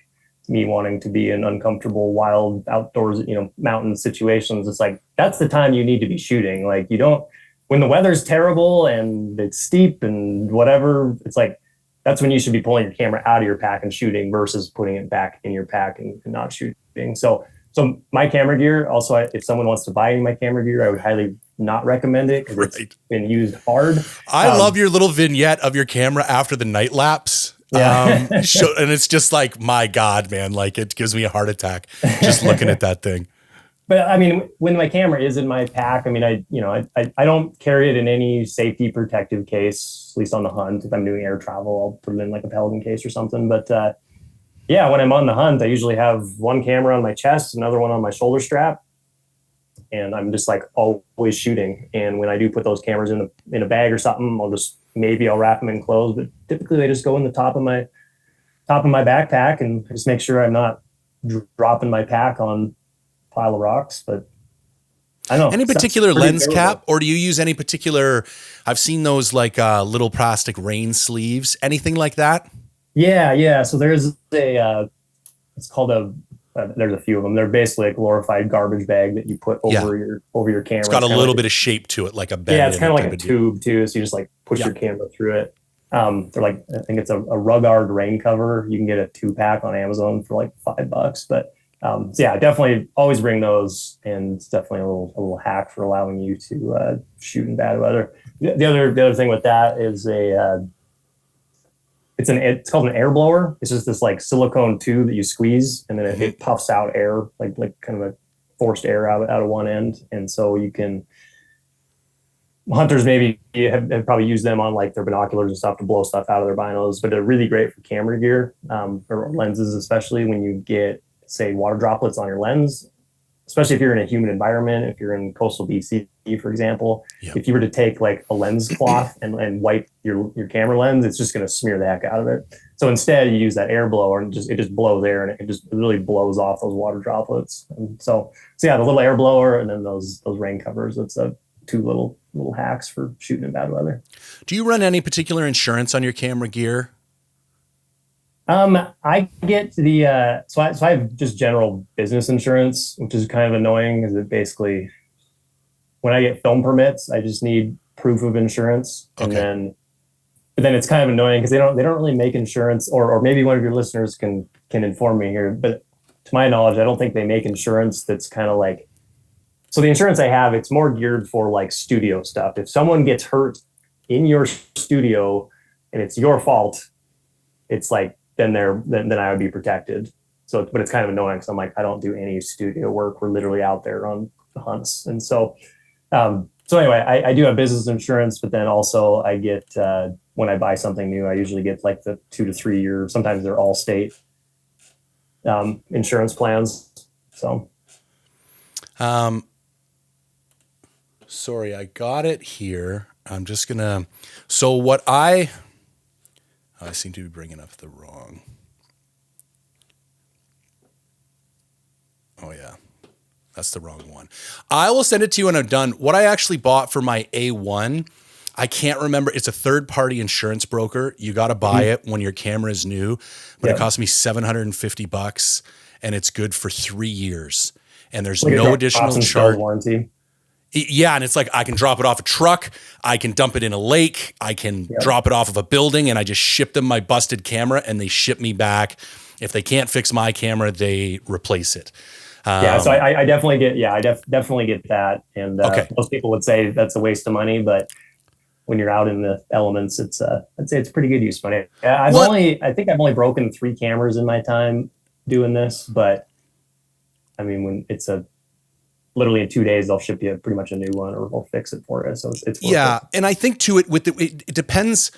me wanting to be in uncomfortable, wild outdoors, mountain situations. It's like, that's the time you need to be shooting. Like, you don't, when the weather's terrible and it's steep and whatever, it's like, that's when you should be pulling your camera out of your pack and shooting versus putting it back in your pack and not shooting. So my camera gear, also, if someone wants to buy any of my camera gear, I would highly not recommend it because it's been used hard. I love your little vignette of your camera after the night lapse. Yeah. And it's just like, my God, man, like it gives me a heart attack just looking at that thing. But I mean, when my camera is in my pack, I mean, I don't carry it in any safety protective case, at least on the hunt. If I'm doing air travel, I'll put it in like a Pelican case or something. But yeah, when I'm on the hunt, I usually have one camera on my chest, another one on my shoulder strap, and I'm just like always shooting. And when I do put those cameras in a bag or something, I'll wrap them in clothes, but typically they just go in the top of my backpack, and I just make sure I'm not dropping my pack on a pile of rocks. But I don't know. Any particular lens cap, or do you use any particular, I've seen those like little plastic rain sleeves, anything like that? Yeah. So there's it's called there's a few of them. They're basically a glorified garbage bag that you put Yeah. over your camera. It's got a kinda little like bit of shape to it, like a bend. yeah, it's kind of like a of deal. tube too. So you just like push Yeah. your camera through it. They're like, I think it's a Rugard rain cover. You can get a 2-pack on Amazon for like $5. But so yeah, definitely always bring those, and it's definitely a little hack for allowing you to shoot in bad weather. The other thing with that is it's called an air blower. It's just this like silicone tube that you squeeze, and then it puffs out air, like kind of a forced air out of one end, and so you can. Hunters maybe have probably used them on like their binoculars and stuff to blow stuff out of their binos, but they're really great for camera gear, or lenses, especially when you get, say, water droplets on your lens, especially if you're in a humid environment. If you're in coastal BC, for example, if you were to take like a lens cloth and wipe your camera lens, it's just going to smear the heck out of it. So instead, you use that air blower, and it just blows air, and it really blows off those water droplets. And so yeah, the little air blower, and then those rain covers. It's two little hacks for shooting in bad weather. Do you run any particular insurance on your camera gear? I get the so I have just general business insurance, which is kind of annoying because it basically, when I get film permits, I just need proof of insurance, and but then it's kind of annoying because they don't really make insurance, or maybe one of your listeners can inform me here, but to my knowledge, I don't think they make insurance that's kind of like. So the insurance I have, it's more geared for like studio stuff. If someone gets hurt in your studio and it's your fault, it's like then I would be protected. So, but it's kind of annoying because I'm like, I don't do any studio work. We're literally out there on the hunts, and so anyway, I do have business insurance, but then also I get when I buy something new, I usually get like the 2 to 3 year. Sometimes they're all state insurance plans. So. Sorry, I got it here. I'm just gonna. So what I seem to be bringing up the wrong. Oh yeah, that's the wrong one. I will send it to you when I'm done. What I actually bought for my A1, I can't remember. It's a third-party insurance broker. You got to buy it when your camera is new, but it cost me $750, and it's good for 3 years. And there's no additional charge. Warranty. Yeah, and it's like I can drop it off a truck, I can dump it in a lake, I can drop it off of a building, and I just ship them my busted camera, and they ship me back. If they can't fix my camera, they replace it. So I definitely get definitely get that, and most people would say that's a waste of money, but when you're out in the elements, I'd say it's pretty good use of money. I think I've only broken 3 cameras in my time doing this, but I mean when it's literally in 2 days, they'll ship you pretty much a new one, or they'll fix it for you. So it's worth it. And I think too, it depends.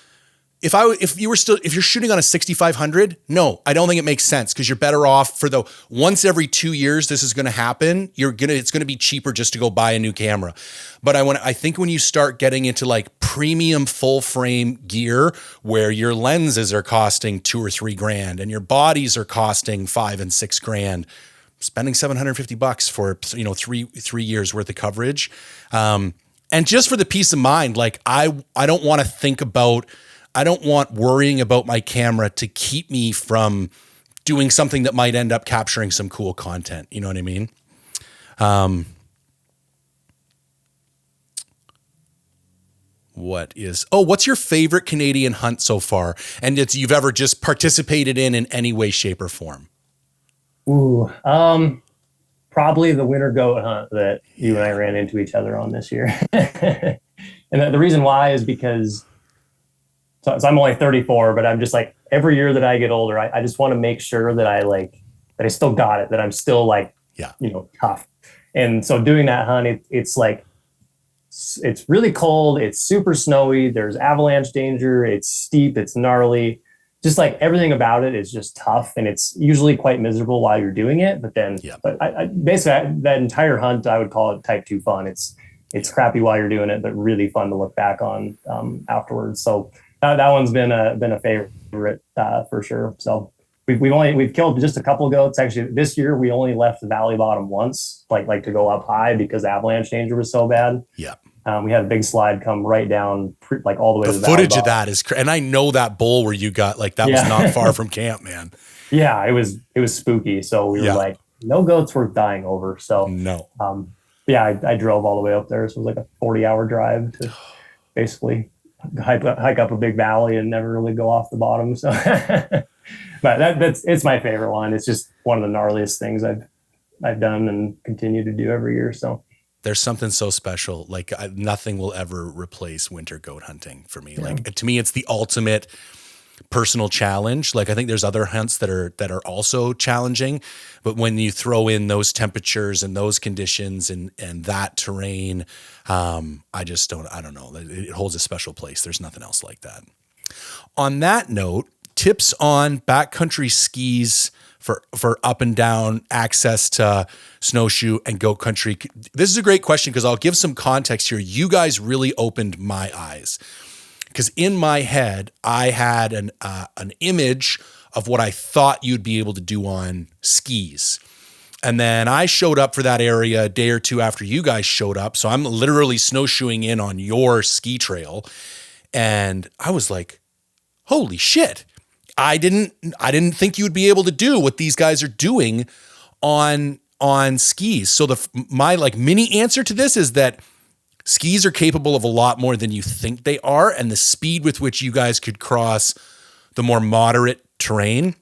If you're shooting on a 6500, no, I don't think it makes sense, because you're better off for the once every 2 years this is going to happen. It's going to be cheaper just to go buy a new camera. But I think when you start getting into like premium full frame gear, where your lenses are costing $2 or $3 grand and your bodies are costing $5 and $6 grand. Spending $750 for 3 years worth of coverage, and just for the peace of mind, like I don't want to think about, I don't want worrying about my camera to keep me from doing something that might end up capturing some cool content. You know what I mean? What's your favorite Canadian hunt so far, and you've ever just participated in any way, shape, or form? Ooh, probably the winter goat hunt that you and I ran into each other on this year. And the reason why is because, so I'm only 34, but I'm just like, every year that I get older, I just want to make sure that that I still got it, that I'm still like, tough. And so doing that hunt, it's like, it's really cold. It's super snowy. There's avalanche danger. It's steep. It's gnarly. Just like everything about it is just tough, and it's usually quite miserable while you're doing it. But then, basically that entire hunt, I would call it type 2 fun. It's crappy while you're doing it, but really fun to look back on afterwards. So that one's been a favorite for sure. So we've killed just a couple of goats. Actually, this year we only left the valley bottom once, like to go up high because avalanche danger was so bad. Yeah. We had a big slide come right down, like all the way The to the valley footage of bottom. that is, and I know that bowl where you got like, that was not Yeah. far from camp, man. Yeah, it was spooky. So we were Yeah, like, no goats worth dying over. So no. yeah, I drove all the way up there. So it was like a 40-hour drive to basically hike up a big valley and never really go off the bottom. So but that's it's my favorite one. It's just one of the gnarliest things I've done and continue to do every year. So There's something so special. Like nothing will ever replace winter goat hunting for me. yeah. Like to me, it's the ultimate personal challenge. Like I think there's other hunts that are also challenging, but when you throw in those temperatures and those conditions and that terrain, I don't know. It holds a special place. There's nothing else like that. On that note, tips on backcountry skis for up and down access to snowshoe and goat country. This is a great question because I'll give some context here. You guys really opened my eyes because in my head I had an image of what I thought you'd be able to do on skis. And then I showed up for that area a day or two after you guys showed up. So I'm literally snowshoeing in on your ski trail. And I was like, holy shit. I didn't think you would be able to do what these guys are doing on skis. So my like mini answer to this is that skis are capable of a lot more than you think they are, and the speed with which you guys could cross the more moderate terrain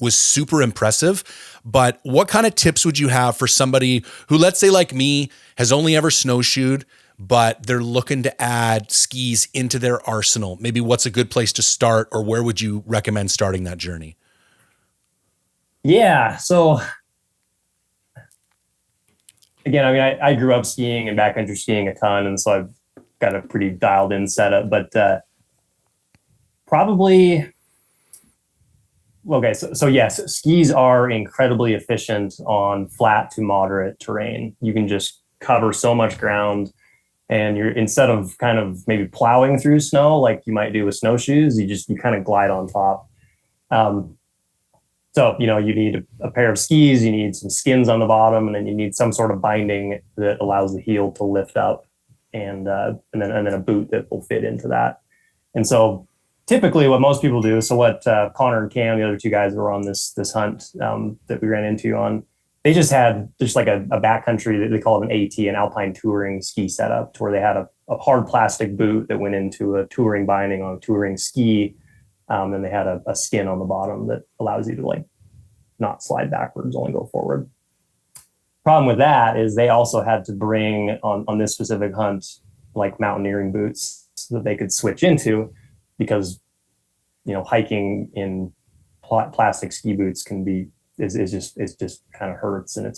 was super impressive. But what kind of tips would you have for somebody who, let's say like me, has only ever snowshoed, but they're looking to add skis into their arsenal? Maybe what's a good place to start, or where would you recommend starting that journey? Yeah. So again, I mean, I grew up skiing and backcountry skiing a ton, and so I've got a pretty dialed in setup. But probably, okay. So yes, skis are incredibly efficient on flat to moderate terrain. You can just cover so much ground, and you're, instead of kind of maybe plowing through snow like you might do with snowshoes, you kind of glide on top. So, you need a pair of skis, you need some skins on the bottom, and then you need some sort of binding that allows the heel to lift up, and then a boot that will fit into that. And so typically what most people do, so what Connor and Cam, the other two guys that were on this hunt that we ran into on, they just had like a backcountry that they call it an AT, an alpine touring ski setup, to where they had a hard plastic boot that went into a touring binding on a touring ski. And they had a skin on the bottom that allows you to like not slide backwards, only go forward. Problem with that is they also had to bring on this specific hunt like mountaineering boots that they could switch into, because hiking in plastic ski boots can be is just kind of hurts, and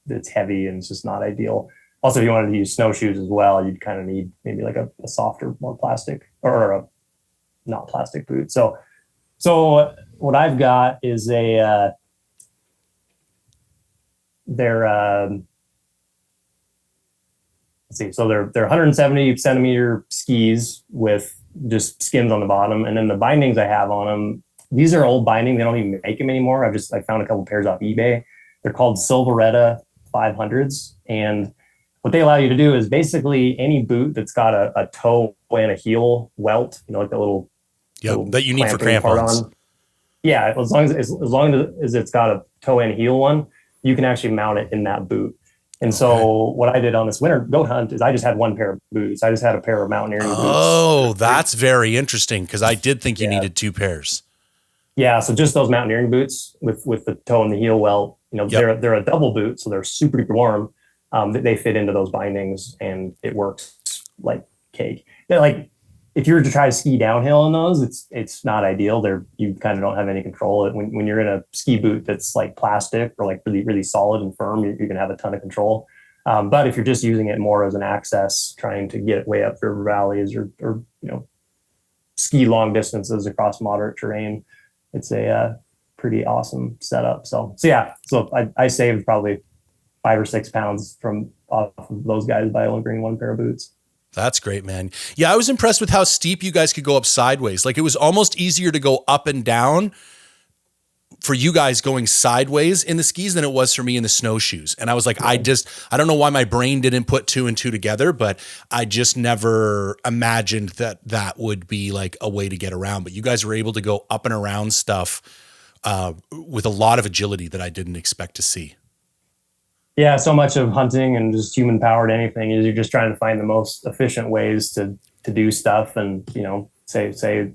it's heavy and it's just not ideal. Also, if you wanted to use snowshoes as well, you'd kind of need maybe like a softer, more plastic, or a not plastic boot. So what I've got is they're let's see, so they're 170 centimeter skis with just skins on the bottom, and then the bindings I have on them, these are old bindings. They don't even make them anymore. I found a couple pairs off eBay. They're called Silveretta 500s, and what they allow you to do is basically any boot that's got a toe and a heel welt, like the little that you need for crampons. Yeah, as long as it's got a toe and heel one, you can actually mount it in that boot. And so what I did on this winter goat hunt is I just had one pair of boots. I just had a pair of mountaineering boots. Oh, that's very interesting, because I did think you needed two pairs. Yeah, so just those mountaineering boots with the toe and the heel welt, they're a double boot, so they're super duper warm. They fit into those bindings, and it works like cake. Like if you were to try to ski downhill in those, it's not ideal. You kind of don't have any control. When you're in a ski boot that's like plastic or like really, really solid and firm, you can have a ton of control. But if you're just using it more as an access, trying to get way up river valleys or ski long distances across moderate terrain, it's a pretty awesome setup. So I saved probably 5 or 6 pounds off of those guys by only bringing one pair of boots. That's great, man. Yeah, I was impressed with how steep you guys could go up sideways. Like it was almost easier to go up and down for you guys going sideways in the skis than it was for me in the snowshoes. And I was like, I don't know why my brain didn't put two and two together, but I just never imagined that would be like a way to get around. But you guys were able to go up and around stuff with a lot of agility that I didn't expect to see. Yeah, so much of hunting and just human powered anything is you're just trying to find the most efficient ways to do stuff. And, you know, say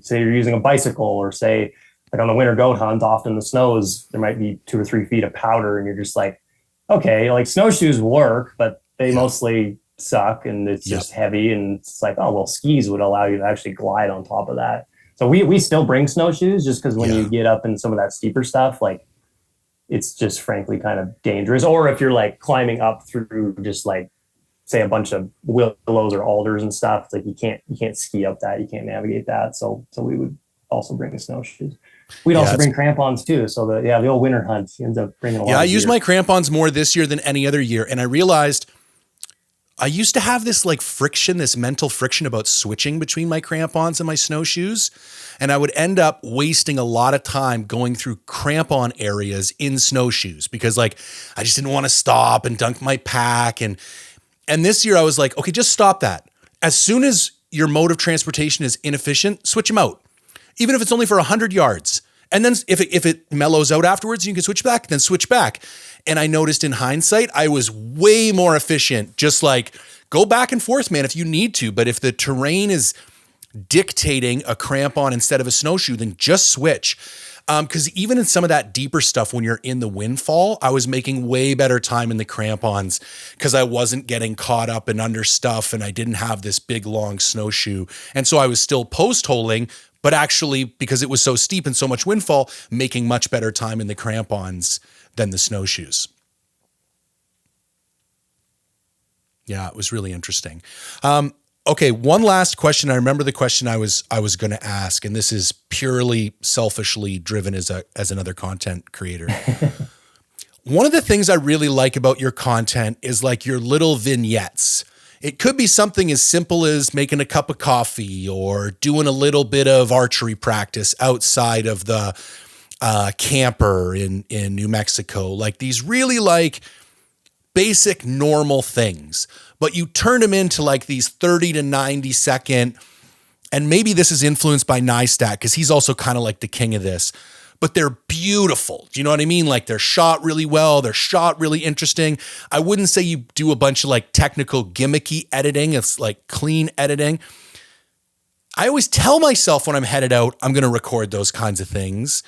you're using a bicycle, or say like on the winter goat hunt, often the snows, there might be 2 or 3 feet of powder, and you're just like, okay, like snowshoes work, but they mostly suck, and it's just heavy. And it's like, oh, well, skis would allow you to actually glide on top of that. So we still bring snowshoes, just because when you get up in some of that steeper stuff, like it's just frankly kind of dangerous. Or if you're like climbing up through just like, say, a bunch of willows or alders and stuff, it's like you can't ski up that, you can't navigate that. So we would also bring the snowshoes. We'd also bring crampons too. So the old winter hunt ends up bringing a lot. Yeah, I use my crampons more this year than any other year. And I realized I used to have this like friction, this mental friction about switching between my crampons and my snowshoes. And I would end up wasting a lot of time going through crampon areas in snowshoes because like I just didn't want to stop and dunk my pack. And this year I was like, okay, just stop that. As soon as your mode of transportation is inefficient, switch them out. Even if it's only for 100 yards. And then if it mellows out afterwards, you can switch back, then switch back. And I noticed in hindsight, I was way more efficient. Just like go back and forth, man, if you need to. But if the terrain is dictating a crampon instead of a snowshoe, then just switch. Because even in some of that deeper stuff, when you're in the windfall, I was making way better time in the crampons because I wasn't getting caught up and under stuff, and I didn't have this big, long snowshoe. And so I was still post-holing, but actually, because it was so steep and so much windfall, making much better time in the crampons than the snowshoes. Yeah, it was really interesting. Okay, one last question. I remember the question I was going to ask, and this is purely selfishly driven as another content creator. One of the things I really like about your content is like your little vignettes. It could be something as simple as making a cup of coffee or doing a little bit of archery practice outside of the camper in New Mexico. Like these really like basic normal things, but you turn them into like these 30 to 90 second, and maybe this is influenced by Nystat because he's also kind of like the king of this, but they're beautiful. Do you know what I mean? Like they're shot really well. They're shot really interesting. I wouldn't say you do a bunch of like technical gimmicky editing. It's like clean editing. I always tell myself when I'm headed out, I'm going to record those kinds of things.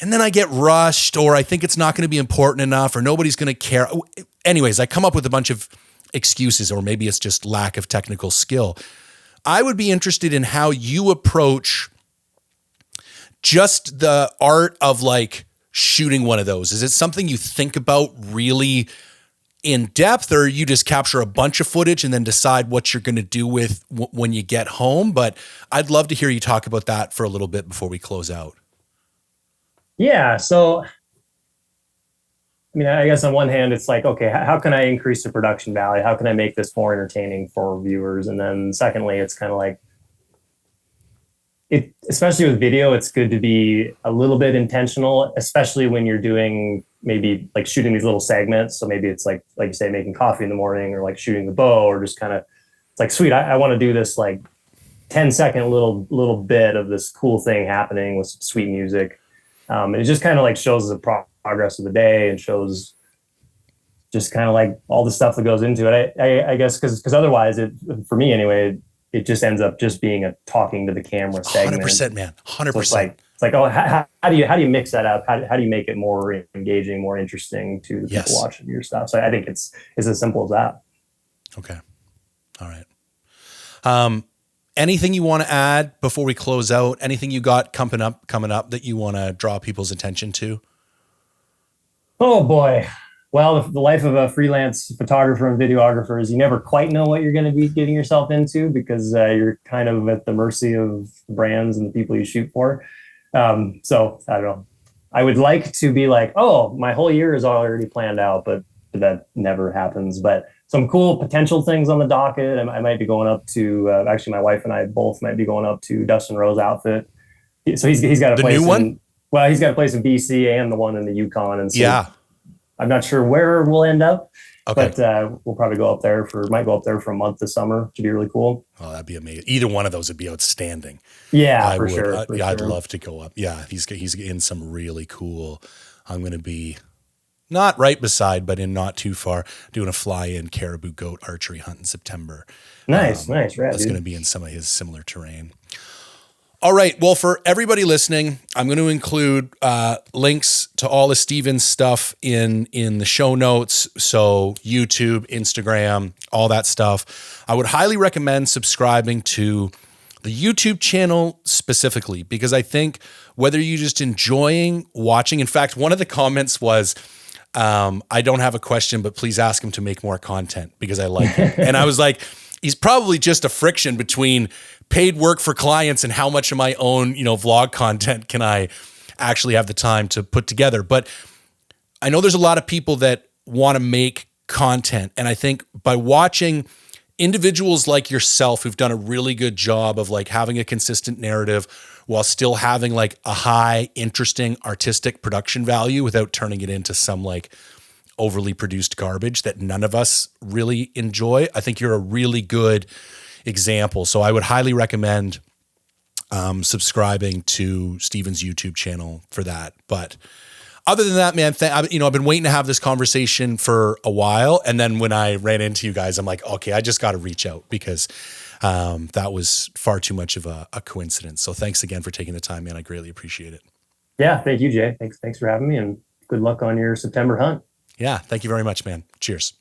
And then I get rushed, or I think it's not going to be important enough, or nobody's going to care. Anyways, I come up with a bunch of excuses, or maybe it's just lack of technical skill. I would be interested in how you approach just the art of like shooting one of those. Is it something you think about really in depth, or you just capture a bunch of footage and then decide what you're going to do with when you get home? But I'd love to hear you talk about that for a little bit before we close out. Yeah. So, I mean, I guess on one hand, it's like, okay, how can I increase the production value? How can I make this more entertaining for viewers? And then secondly, it's kind of like, especially with video, it's good to be a little bit intentional, especially when you're doing maybe like shooting these little segments. So maybe it's like you say, making coffee in the morning, or like shooting the bow, or just kind of, it's like, sweet, I want to do this like 10-second little bit of this cool thing happening with some sweet music. And it just kind of like shows the progress of the day, and shows just kind of like all the stuff that goes into it. I guess because otherwise, for me anyway, it just ends up just being a talking to the camera segment. 100%, man. 100%. So it's like, oh, how do you mix that up? How do you make it more engaging, more interesting to the people watching your stuff? So I think it's as simple as that. Okay. All right. Anything you want to add before we close out? Anything you got coming up that you want to draw people's attention to? Oh boy. Well, the life of a freelance photographer and videographer is you never quite know what you're going to be getting yourself into, because you're kind of at the mercy of the brands and the people you shoot for. So I don't know. I would like to be like, oh, my whole year is already planned out, but that never happens. But some cool potential things on the docket. I might be going up to, actually my wife and I both might be going up to Dustin Rowe's outfit. So he's got a place new one? Well, he's got a place in BC and the one in the Yukon, and so Yeah. I'm not sure where we'll end up. Okay. But we'll probably might go up there for a month this summer, to be really cool. Oh, that'd be amazing. Either one of those would be outstanding. Yeah, For sure. I'd love to go up. Yeah, he's in some really cool. I'm going to be not right beside, but in not too far, doing a fly-in caribou goat archery hunt in September. Nice. Rad, that's going to be in some of his similar terrain. All right. Well, for everybody listening, I'm going to include links to all of Steven's stuff in the show notes. So YouTube, Instagram, all that stuff. I would highly recommend subscribing to the YouTube channel specifically, because I think whether you're just enjoying watching, in fact, one of the comments was, I don't have a question, but please ask him to make more content because I like it. And I was like, he's probably just a friction between paid work for clients and how much of my own, vlog content can I actually have the time to put together. But I know there's a lot of people that want to make content. And I think by watching individuals like yourself who've done a really good job of like having a consistent narrative while still having like a high, interesting, artistic production value without turning it into some like overly produced garbage that none of us really enjoy, I think you're a really good example. So I would highly recommend subscribing to Steven's YouTube channel for that. But other than that, man, I've been waiting to have this conversation for a while. And then when I ran into you guys, I'm like, okay, I just got to reach out because that was far too much of a coincidence. So thanks again for taking the time, man. I greatly appreciate it. Yeah. Thank you, Jay. Thanks for having me, and good luck on your September hunt. Yeah. Thank you very much, man. Cheers.